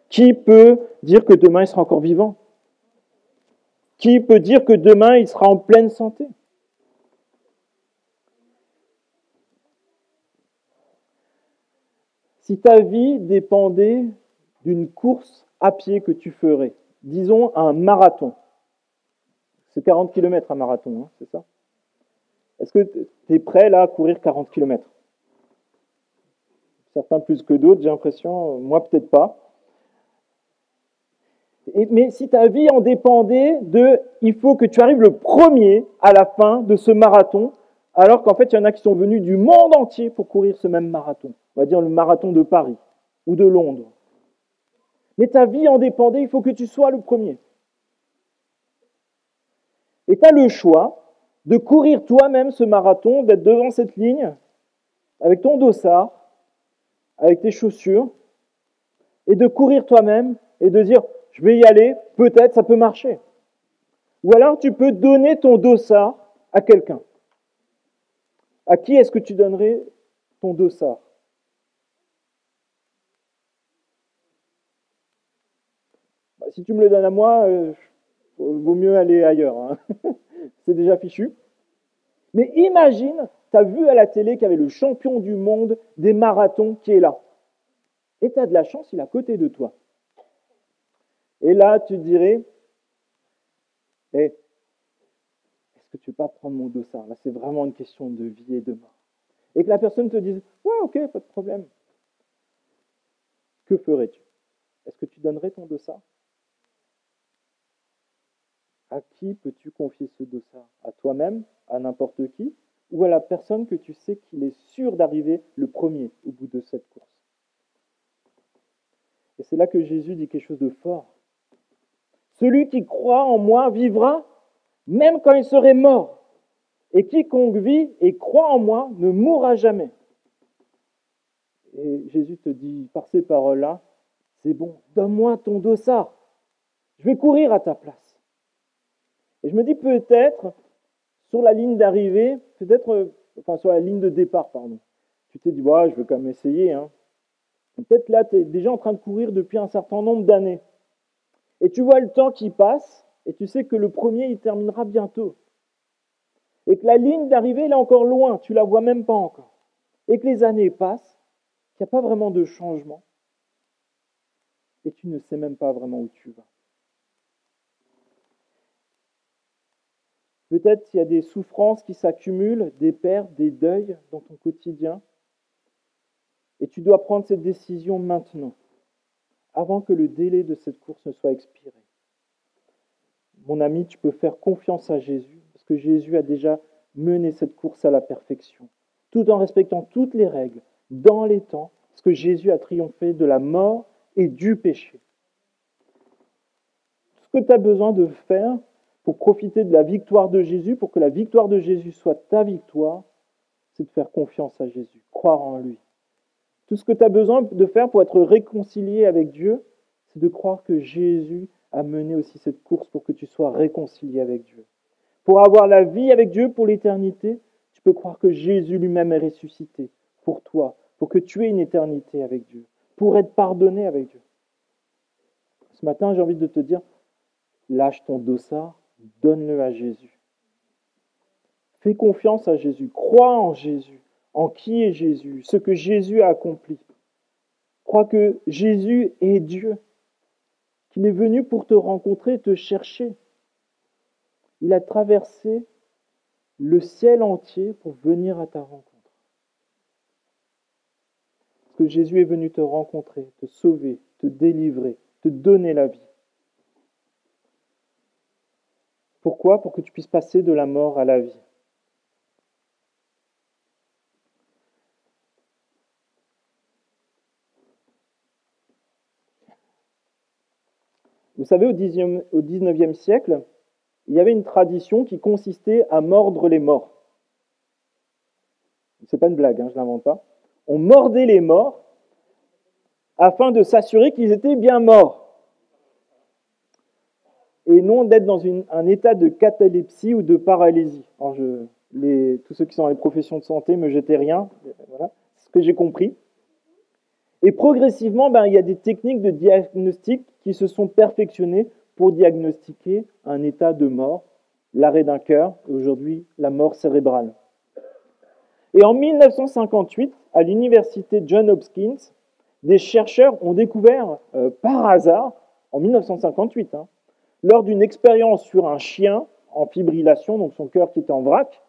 Qui peut dire que demain il sera encore vivant? Qui peut dire que demain il sera en pleine santé? Si ta vie dépendait d'une course à pied que tu ferais, disons un marathon, C'est 40 km un marathon, hein, c'est ça? Est-ce que tu es prêt là à courir 40 km? Certains plus que d'autres, j'ai l'impression. Moi, peut-être pas. Mais si ta vie en dépendait il faut que tu arrives le premier à la fin de ce marathon, alors qu'en fait, il y en a qui sont venus du monde entier pour courir ce même marathon. On va dire le marathon de Paris ou de Londres. Mais ta vie en dépendait, il faut que tu sois le premier. Et tu as le choix de courir toi-même ce marathon, d'être devant cette ligne, avec ton dossard, avec tes chaussures, et de courir toi-même et de dire « je vais y aller, peut-être ça peut marcher ». Ou alors tu peux donner ton dossard à quelqu'un. À qui est-ce que tu donnerais ton dossard? Si tu me le donnes à moi, vaut mieux aller ailleurs. Hein. C'est déjà fichu. Mais imagine, tu as vu à la télé qu'il y avait le champion du monde des marathons qui est là. Et tu as de la chance, il est à côté de toi. Et là, tu dirais, est-ce que tu ne veux pas prendre mon dossard? Là, c'est vraiment une question de vie et de mort. Et que la personne te dise, ouais, ok, pas de problème. Que ferais-tu? Est-ce que tu donnerais ton dossard? À qui peux-tu confier ce dossard? À toi-même? À n'importe qui? Ou à la personne que tu sais qu'il est sûr d'arriver le premier au bout de cette course? Et c'est là que Jésus dit quelque chose de fort. Celui qui croit en moi vivra, même quand il serait mort. Et quiconque vit et croit en moi ne mourra jamais. Et Jésus te dit par ces paroles-là, c'est bon, donne-moi ton dossard. Je vais courir à ta place. Et je me dis peut-être, sur la ligne d'arrivée, sur la ligne de départ, pardon. Tu t'es dit, ouais, je veux quand même essayer. Hein. Peut-être là, tu es déjà en train de courir depuis un certain nombre d'années. Et tu vois le temps qui passe, et tu sais que le premier, il terminera bientôt. Et que la ligne d'arrivée, elle est encore loin, tu ne la vois même pas encore. Et que les années passent, qu'il n'y a pas vraiment de changement. Et tu ne sais même pas vraiment où tu vas. Peut-être qu'il y a des souffrances qui s'accumulent, des pertes, des deuils dans ton quotidien. Et tu dois prendre cette décision maintenant, avant que le délai de cette course ne soit expiré. Mon ami, tu peux faire confiance à Jésus, parce que Jésus a déjà mené cette course à la perfection, tout en respectant toutes les règles, dans les temps, parce que Jésus a triomphé de la mort et du péché. Tout ce que tu as besoin de faire pour profiter de la victoire de Jésus, pour que la victoire de Jésus soit ta victoire, c'est de faire confiance à Jésus, croire en lui. Tout ce que tu as besoin de faire pour être réconcilié avec Dieu, c'est de croire que Jésus a mené aussi cette course pour que tu sois réconcilié avec Dieu. Pour avoir la vie avec Dieu pour l'éternité, tu peux croire que Jésus lui-même est ressuscité pour toi, pour que tu aies une éternité avec Dieu, pour être pardonné avec Dieu. Ce matin, j'ai envie de te dire, lâche ton dossard, donne-le à Jésus. Fais confiance à Jésus, crois en Jésus, en qui est Jésus, ce que Jésus a accompli. Crois que Jésus est Dieu, qu'il est venu pour te rencontrer, te chercher. Il a traversé le ciel entier pour venir à ta rencontre. Parce que Jésus est venu te rencontrer, te sauver, te délivrer, te donner la vie. Pourquoi? Pour que tu puisses passer de la mort à la vie. Vous savez, au XIXe siècle, il y avait une tradition qui consistait à mordre les morts. Ce n'est pas une blague, je ne l'invente pas. On mordait les morts afin de s'assurer qu'ils étaient bien morts. Et non d'être dans un état de catalepsie ou de paralysie. Alors tous ceux qui sont dans les professions de santé, me jetez rien. Voilà, c'est ce que j'ai compris. Et progressivement, il y a des techniques de diagnostic qui se sont perfectionnées pour diagnostiquer un état de mort, l'arrêt d'un cœur, et aujourd'hui la mort cérébrale. Et en 1958, à l'université Johns Hopkins, des chercheurs ont découvert par hasard, en 1958, lors d'une expérience sur un chien en fibrillation, donc son cœur qui était en vrac,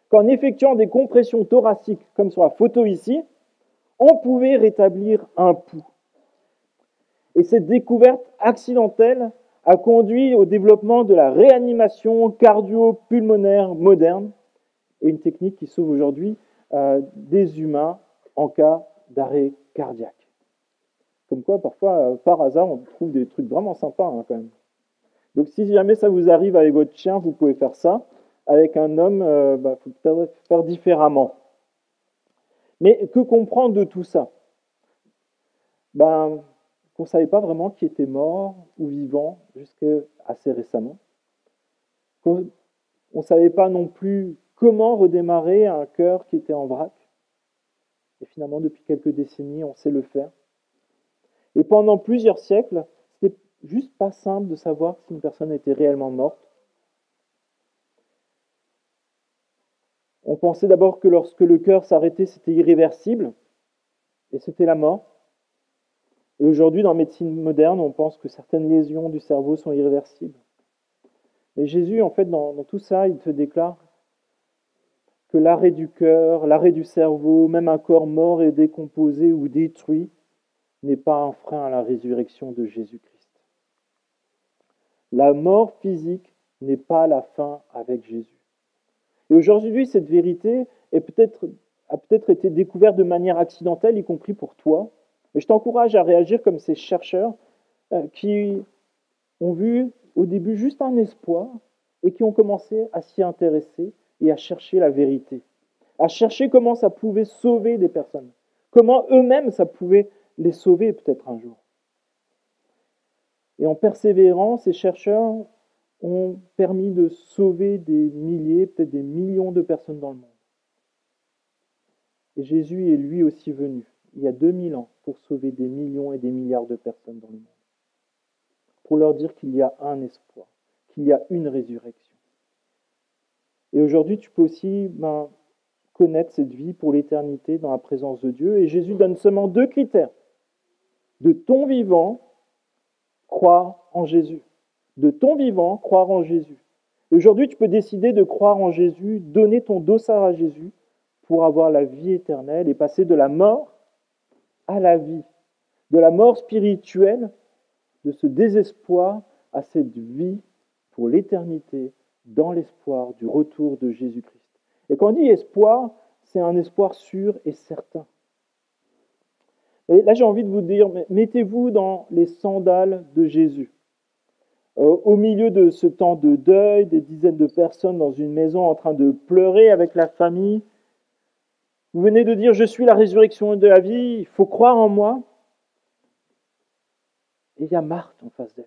qu'en effectuant des compressions thoraciques, comme sur la photo ici, on pouvait rétablir un pouls. Et cette découverte accidentelle a conduit au développement de la réanimation cardio-pulmonaire moderne, et une technique qui sauve aujourd'hui des humains en cas d'arrêt cardiaque. Comme quoi, parfois, par hasard, on trouve des trucs vraiment sympas quand même. Donc si jamais ça vous arrive avec votre chien, vous pouvez faire ça. Avec un homme, il faut peut-être faire différemment. Mais que comprendre de tout ça? Qu'on ne savait pas vraiment qui était mort ou vivant jusqu'à assez récemment. On ne savait pas non plus comment redémarrer un cœur qui était en vrac. Et finalement, depuis quelques décennies, on sait le faire. Et pendant plusieurs siècles, c'était juste pas simple de savoir si une personne était réellement morte. On pensait d'abord que lorsque le cœur s'arrêtait, c'était irréversible, et c'était la mort. Et aujourd'hui, dans la médecine moderne, on pense que certaines lésions du cerveau sont irréversibles. Mais Jésus, en fait, dans tout ça, il te déclare que l'arrêt du cœur, l'arrêt du cerveau, même un corps mort et décomposé ou détruit, n'est pas un frein à la résurrection de Jésus-Christ. La mort physique n'est pas la fin avec Jésus. Et aujourd'hui, cette vérité a peut-être été découverte de manière accidentelle, y compris pour toi. Et je t'encourage à réagir comme ces chercheurs qui ont vu au début juste un espoir et qui ont commencé à s'y intéresser et à chercher la vérité, à chercher comment ça pouvait sauver des personnes, comment eux-mêmes ça pouvait les sauver peut-être un jour. Et en persévérant, ces chercheurs ont permis de sauver des milliers, peut-être des millions de personnes dans le monde. Et Jésus est lui aussi venu, il y a 2000 ans, pour sauver des millions et des milliards de personnes dans le monde. Pour leur dire qu'il y a un espoir, qu'il y a une résurrection. Et aujourd'hui, tu peux aussi connaître cette vie pour l'éternité dans la présence de Dieu. Et Jésus donne seulement 2 critères. De ton vivant, croire en Jésus. De ton vivant, croire en Jésus. Et aujourd'hui, tu peux décider de croire en Jésus, donner ton dossard à Jésus pour avoir la vie éternelle et passer de la mort à la vie. De la mort spirituelle, de ce désespoir à cette vie pour l'éternité, dans l'espoir du retour de Jésus-Christ. Et quand on dit espoir, c'est un espoir sûr et certain. Et là, j'ai envie de vous dire, mettez-vous dans les sandales de Jésus. Au milieu de ce temps de deuil, des dizaines de personnes dans une maison en train de pleurer avec la famille, vous venez de dire, je suis la résurrection de la vie, il faut croire en moi. Et il y a Marthe en face d'elle,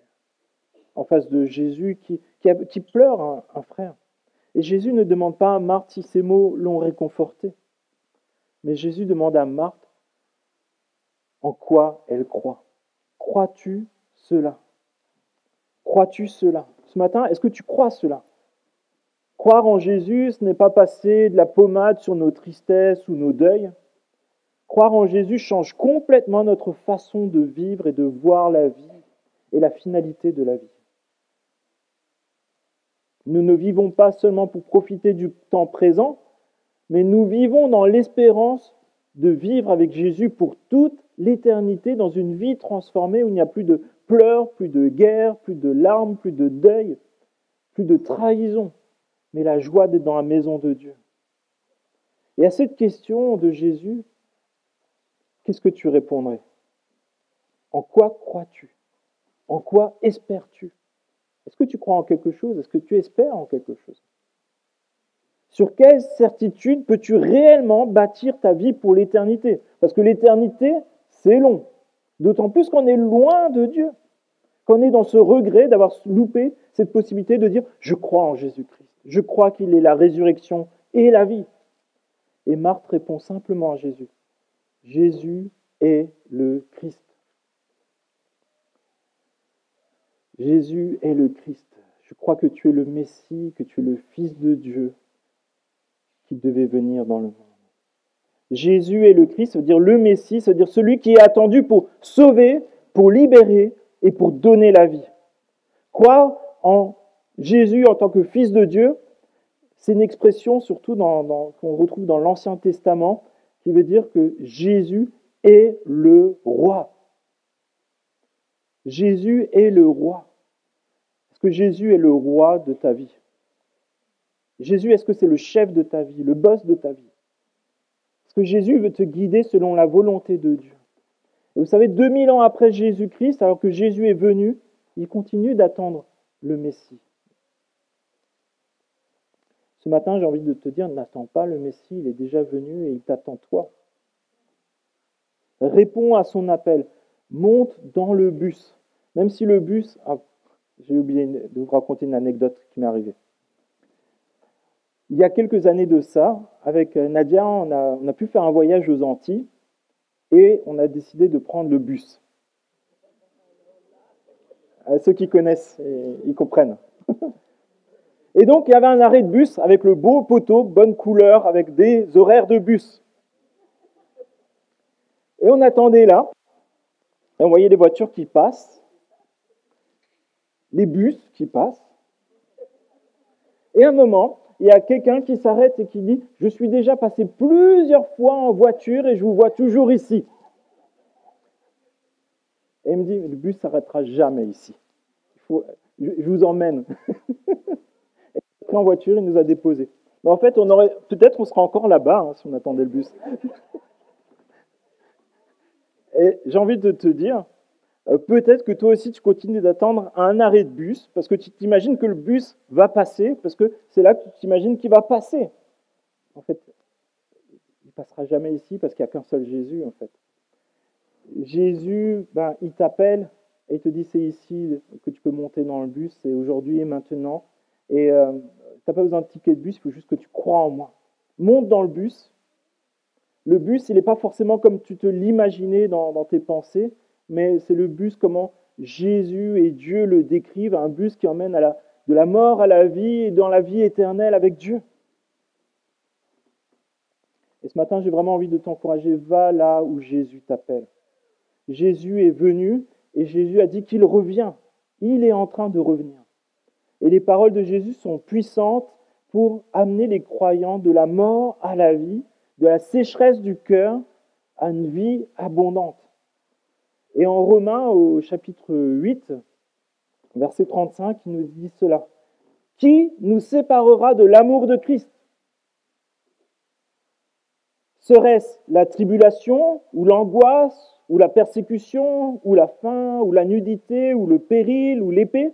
en face de Jésus qui pleure un frère. Et Jésus ne demande pas à Marthe si ces mots l'ont réconforté. Mais Jésus demande à Marthe en quoi elle croit. Crois-tu cela? Crois-tu cela? Ce matin, est-ce que tu crois cela? Croire en Jésus, ce n'est pas passer de la pommade sur nos tristesses ou nos deuils. Croire en Jésus change complètement notre façon de vivre et de voir la vie et la finalité de la vie. Nous ne vivons pas seulement pour profiter du temps présent, mais nous vivons dans l'espérance de vivre avec Jésus pour toute l'éternité dans une vie transformée où il n'y a plus de pleurs, plus de guerre, plus de larmes, plus de deuil, plus de trahison, mais la joie d'être dans la maison de Dieu. Et à cette question de Jésus, qu'est-ce que tu répondrais? En quoi crois-tu? En quoi espères-tu? Est-ce que tu crois en quelque chose? Est-ce que tu espères en quelque chose? Sur quelle certitude peux-tu réellement bâtir ta vie pour l'éternité? Parce que l'éternité, c'est long. D'autant plus qu'on est loin de Dieu. Qu'on est dans ce regret d'avoir loupé cette possibilité de dire « Je crois en Jésus-Christ. Je crois qu'il est la résurrection et la vie. » Et Marthe répond simplement à Jésus. Jésus est le Christ. Jésus est le Christ. Je crois que tu es le Messie, que tu es le Fils de Dieu qui devait venir dans le monde. Jésus est le Christ, ça veut dire le Messie, ça veut dire celui qui est attendu pour sauver, pour libérer et pour donner la vie. Croire en Jésus en tant que Fils de Dieu, c'est une expression surtout qu'on retrouve dans l'Ancien Testament qui veut dire que Jésus est le roi. Jésus est le roi. Est-ce que Jésus est le roi de ta vie? Jésus, est-ce que c'est le chef de ta vie, le boss de ta vie? Est-ce que Jésus veut te guider selon la volonté de Dieu? Et vous savez, 2000 ans après Jésus-Christ, alors que Jésus est venu, il continue d'attendre le Messie. Ce matin, j'ai envie de te dire, n'attends pas le Messie, il est déjà venu et il t'attend toi. Réponds à son appel, monte dans le bus. Même si le bus... Ah, j'ai oublié de vous raconter une anecdote qui m'est arrivée. Il y a quelques années de ça, avec Nadia, on a pu faire un voyage aux Antilles et on a décidé de prendre le bus. Ceux qui connaissent, ils comprennent. Et donc, il y avait un arrêt de bus avec le beau poteau, bonne couleur, avec des horaires de bus. Et on attendait là, et on voyait les voitures qui passent, les bus qui passent. Et à un moment, il y a quelqu'un qui s'arrête et qui dit « Je suis déjà passé plusieurs fois en voiture et je vous vois toujours ici. » Et il me dit « Le bus ne s'arrêtera jamais ici. Je vous emmène. » Et en voiture, il nous a déposés. Mais en fait, peut-être on sera encore là-bas si on attendait le bus. Et j'ai envie de te dire, peut-être que toi aussi tu continues d'attendre à un arrêt de bus, parce que tu t'imagines que le bus va passer, parce que c'est là que tu t'imagines qu'il va passer. En fait, il ne passera jamais ici, parce qu'il n'y a qu'un seul Jésus, en fait. Jésus, il t'appelle, et il te dit, c'est ici que tu peux monter dans le bus, c'est aujourd'hui et maintenant. Et tu n'as pas besoin de ticket de bus, il faut juste que tu crois en moi. Monte dans le bus. Le bus, il n'est pas forcément comme tu te l'imaginais dans tes pensées, mais c'est le bus comment Jésus et Dieu le décrivent, un bus qui emmène de la mort à la vie et dans la vie éternelle avec Dieu. Et ce matin, j'ai vraiment envie de t'encourager, va là où Jésus t'appelle. Jésus est venu et Jésus a dit qu'il revient. Il est en train de revenir. Et les paroles de Jésus sont puissantes pour amener les croyants de la mort à la vie, de la sécheresse du cœur à une vie abondante. Et en Romains, au chapitre 8, verset 35, il nous dit cela. « Qui nous séparera de l'amour de Christ ? Serait-ce la tribulation, ou l'angoisse, ou la persécution, ou la faim, ou la nudité, ou le péril, ou l'épée ?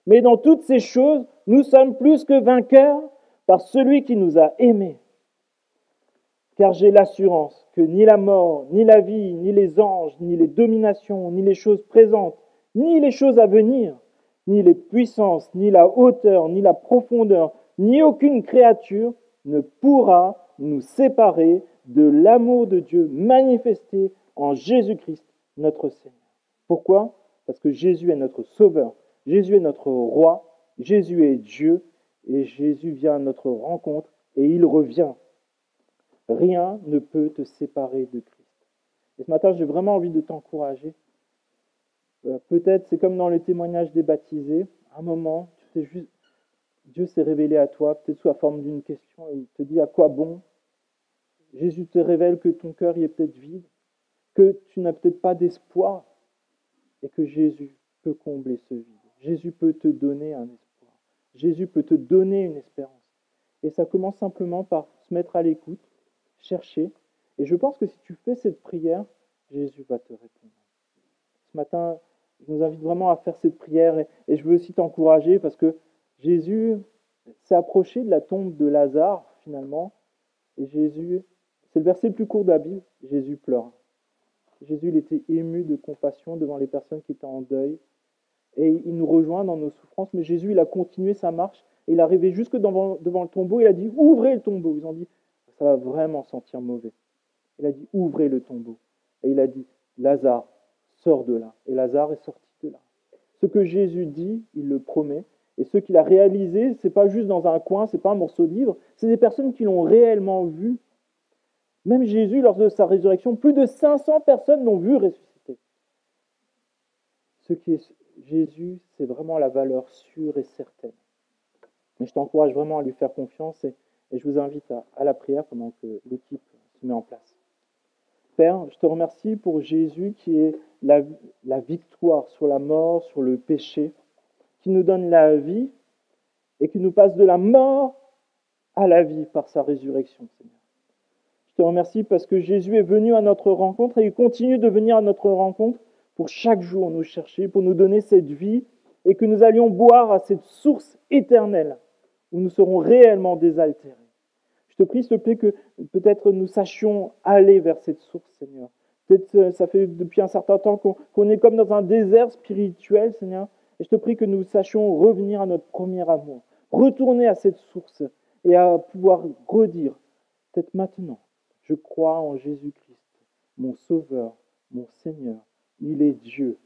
Mais dans toutes ces choses, nous sommes plus que vainqueurs par celui qui nous a aimés. Car j'ai l'assurance que ni la mort, ni la vie, ni les anges, ni les dominations, ni les choses présentes, ni les choses à venir, ni les puissances, ni la hauteur, ni la profondeur, ni aucune créature ne pourra nous séparer de l'amour de Dieu manifesté en Jésus-Christ, notre Seigneur. Pourquoi ? Parce que Jésus est notre Sauveur, Jésus est notre Roi, Jésus est Dieu, et Jésus vient à notre rencontre, et il revient. Rien ne peut te séparer de Christ. Et ce matin, j'ai vraiment envie de t'encourager. Peut-être, c'est comme dans le témoignage des baptisés, à un moment, Dieu s'est révélé à toi, peut-être sous la forme d'une question, et il te dit à quoi bon ? Jésus te révèle que ton cœur y est peut-être vide, que tu n'as peut-être pas d'espoir, et que Jésus peut combler ce vide. Jésus peut te donner un espoir. Jésus peut te donner une espérance. Et ça commence simplement par se mettre à l'écoute, chercher. Et je pense que si tu fais cette prière, Jésus va te répondre. Ce matin, je nous invite vraiment à faire cette prière et je veux aussi t'encourager parce que Jésus s'est approché de la tombe de Lazare finalement. Et Jésus, c'est le verset le plus court de la Bible, Jésus pleure. Jésus, il était ému de compassion devant les personnes qui étaient en deuil. Et il nous rejoint dans nos souffrances. Mais Jésus, il a continué sa marche. Et il est arrivé jusque devant le tombeau. Il a dit, ouvrez le tombeau. Ils ont dit, ça va vraiment sentir mauvais. Il a dit, ouvrez le tombeau. Et il a dit, Lazare, sors de là. Et Lazare est sorti de là. Ce que Jésus dit, il le promet. Et ce qu'il a réalisé, ce n'est pas juste dans un coin, ce n'est pas un morceau de livre. C'est des personnes qui l'ont réellement vu. Même Jésus, lors de sa résurrection, plus de 500 personnes l'ont vu ressusciter. Ce qui est Jésus, c'est vraiment la valeur sûre et certaine. Et je t'encourage vraiment à lui faire confiance et je vous invite à la prière pendant que l'équipe se met en place. Père, je te remercie pour Jésus qui est la victoire sur la mort, sur le péché, qui nous donne la vie et qui nous passe de la mort à la vie par sa résurrection, Seigneur. Je te remercie parce que Jésus est venu à notre rencontre et il continue de venir à notre rencontre pour chaque jour nous chercher, pour nous donner cette vie et que nous allions boire à cette source éternelle où nous serons réellement désaltérés. Je te prie, s'il te plaît, que peut-être nous sachions aller vers cette source, Seigneur. Peut-être ça fait depuis un certain temps qu'on est comme dans un désert spirituel, Seigneur. Et je te prie que nous sachions revenir à notre premier amour, retourner à cette source et à pouvoir redire, peut-être maintenant, je crois en Jésus-Christ, mon Sauveur, mon Seigneur. Il est Dieu.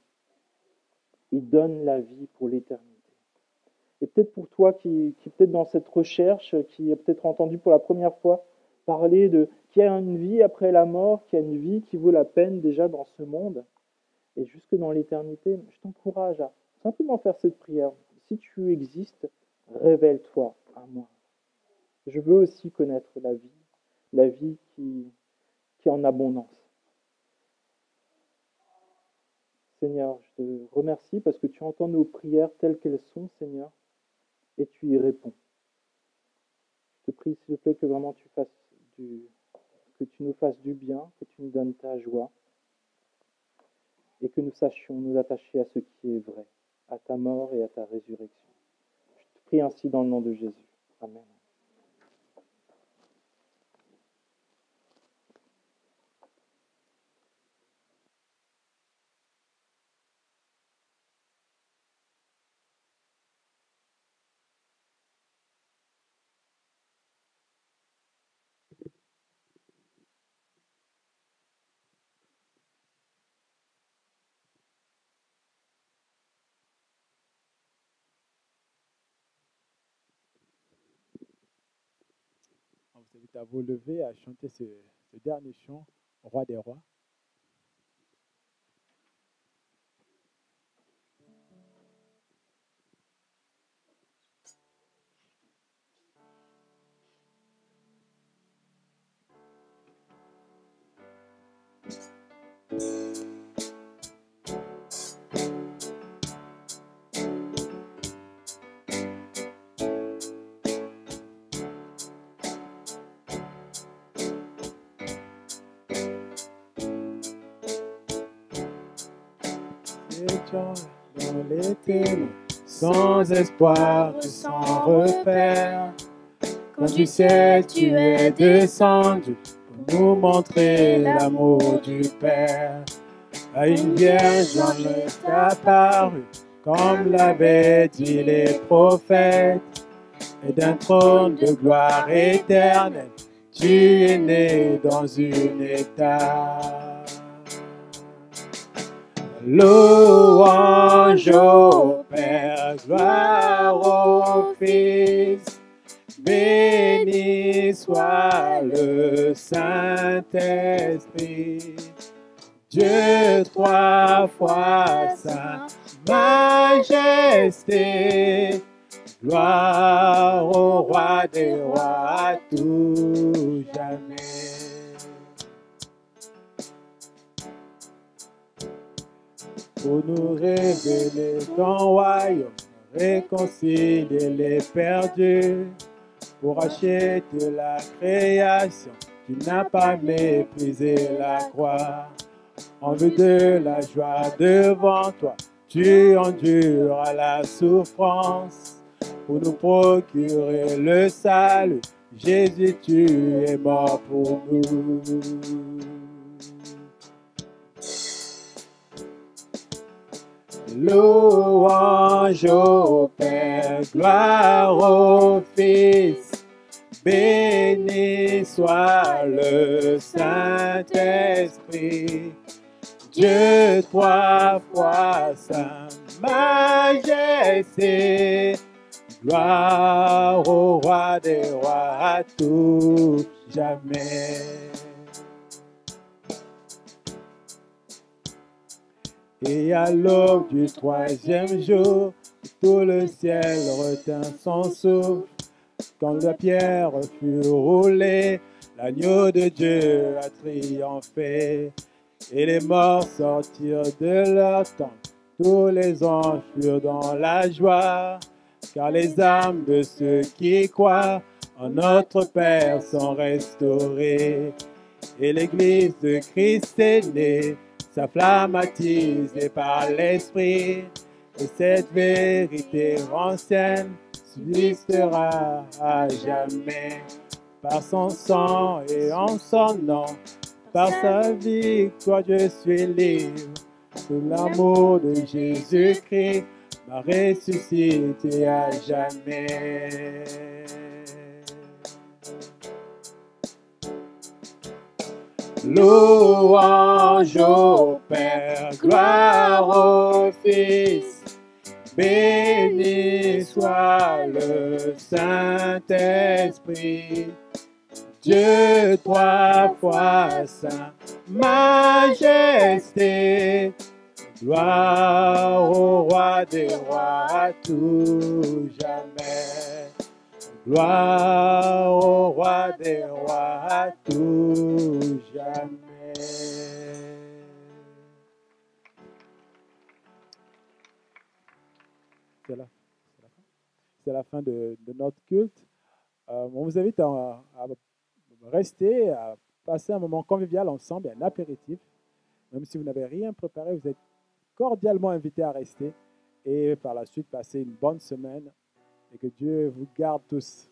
Il donne la vie pour l'éternité. Et peut-être pour toi qui peut-être dans cette recherche, qui a peut-être entendu pour la première fois parler de qu'il y a une vie après la mort, qu'il y a une vie qui vaut la peine déjà dans ce monde et jusque dans l'éternité, je t'encourage à simplement faire cette prière. Si tu existes, révèle-toi à moi. Je veux aussi connaître la vie qui est en abondance. Seigneur, je te remercie parce que tu entends nos prières telles qu'elles sont, Seigneur, et tu y réponds. Je te prie, s'il te plaît, que vraiment que tu nous fasses du bien, que tu nous donnes ta joie, et que nous sachions nous attacher à ce qui est vrai, à ta mort et à ta résurrection. Je te prie ainsi dans le nom de Jésus. Amen. On vous invite à vous lever, à chanter ce dernier chant, Roi des rois. Étant dans les ténèbres, sans espoir, sans repère, quand du ciel tu es descendu pour nous montrer l'amour du Père. À une vierge en est apparu, comme l'avaient dit les prophètes, et d'un trône de gloire éternelle, tu es né dans une étape. Louange au Père, gloire au Fils, béni soit le Saint-Esprit. Dieu trois fois saint, majesté, gloire au roi des rois à tout jamais. Pour nous révéler ton royaume, réconcilier les perdus, pour acheter la création, tu n'as pas méprisé la croix. En vue de la joie devant toi, tu enduras la souffrance, pour nous procurer le salut. Jésus, tu es mort pour nous. Louange au Père, gloire au Fils, béni soit le Saint-Esprit. Dieu trois fois saint, majesté, gloire au roi des rois à tout jamais. Et à l'aube du troisième jour, tout le ciel retint son souffle. Quand la pierre fut roulée, l'agneau de Dieu a triomphé. Et les morts sortirent de leur tente. Tous les anges furent dans la joie, car les âmes de ceux qui croient en notre Père sont restaurées. Et l'Église de Christ est née, sa flamme attisée par l'Esprit. Et cette vérité ancienne subsistera à jamais. Par son sang et en son nom, par sa victoire je suis libre. Sous l'amour de Jésus-Christ m'a ressuscité à jamais. Louange au Père, gloire au Fils, béni soit le Saint-Esprit. Dieu trois fois saint, majesté, gloire au roi des rois à tout jamais. Gloire au roi des rois à tout jamais. C'est la fin de notre culte. On vous invite à rester, à passer un moment convivial ensemble, un apéritif. Même si vous n'avez rien préparé, vous êtes cordialement invités à rester et par la suite passer une bonne semaine et que Dieu vous garde tous.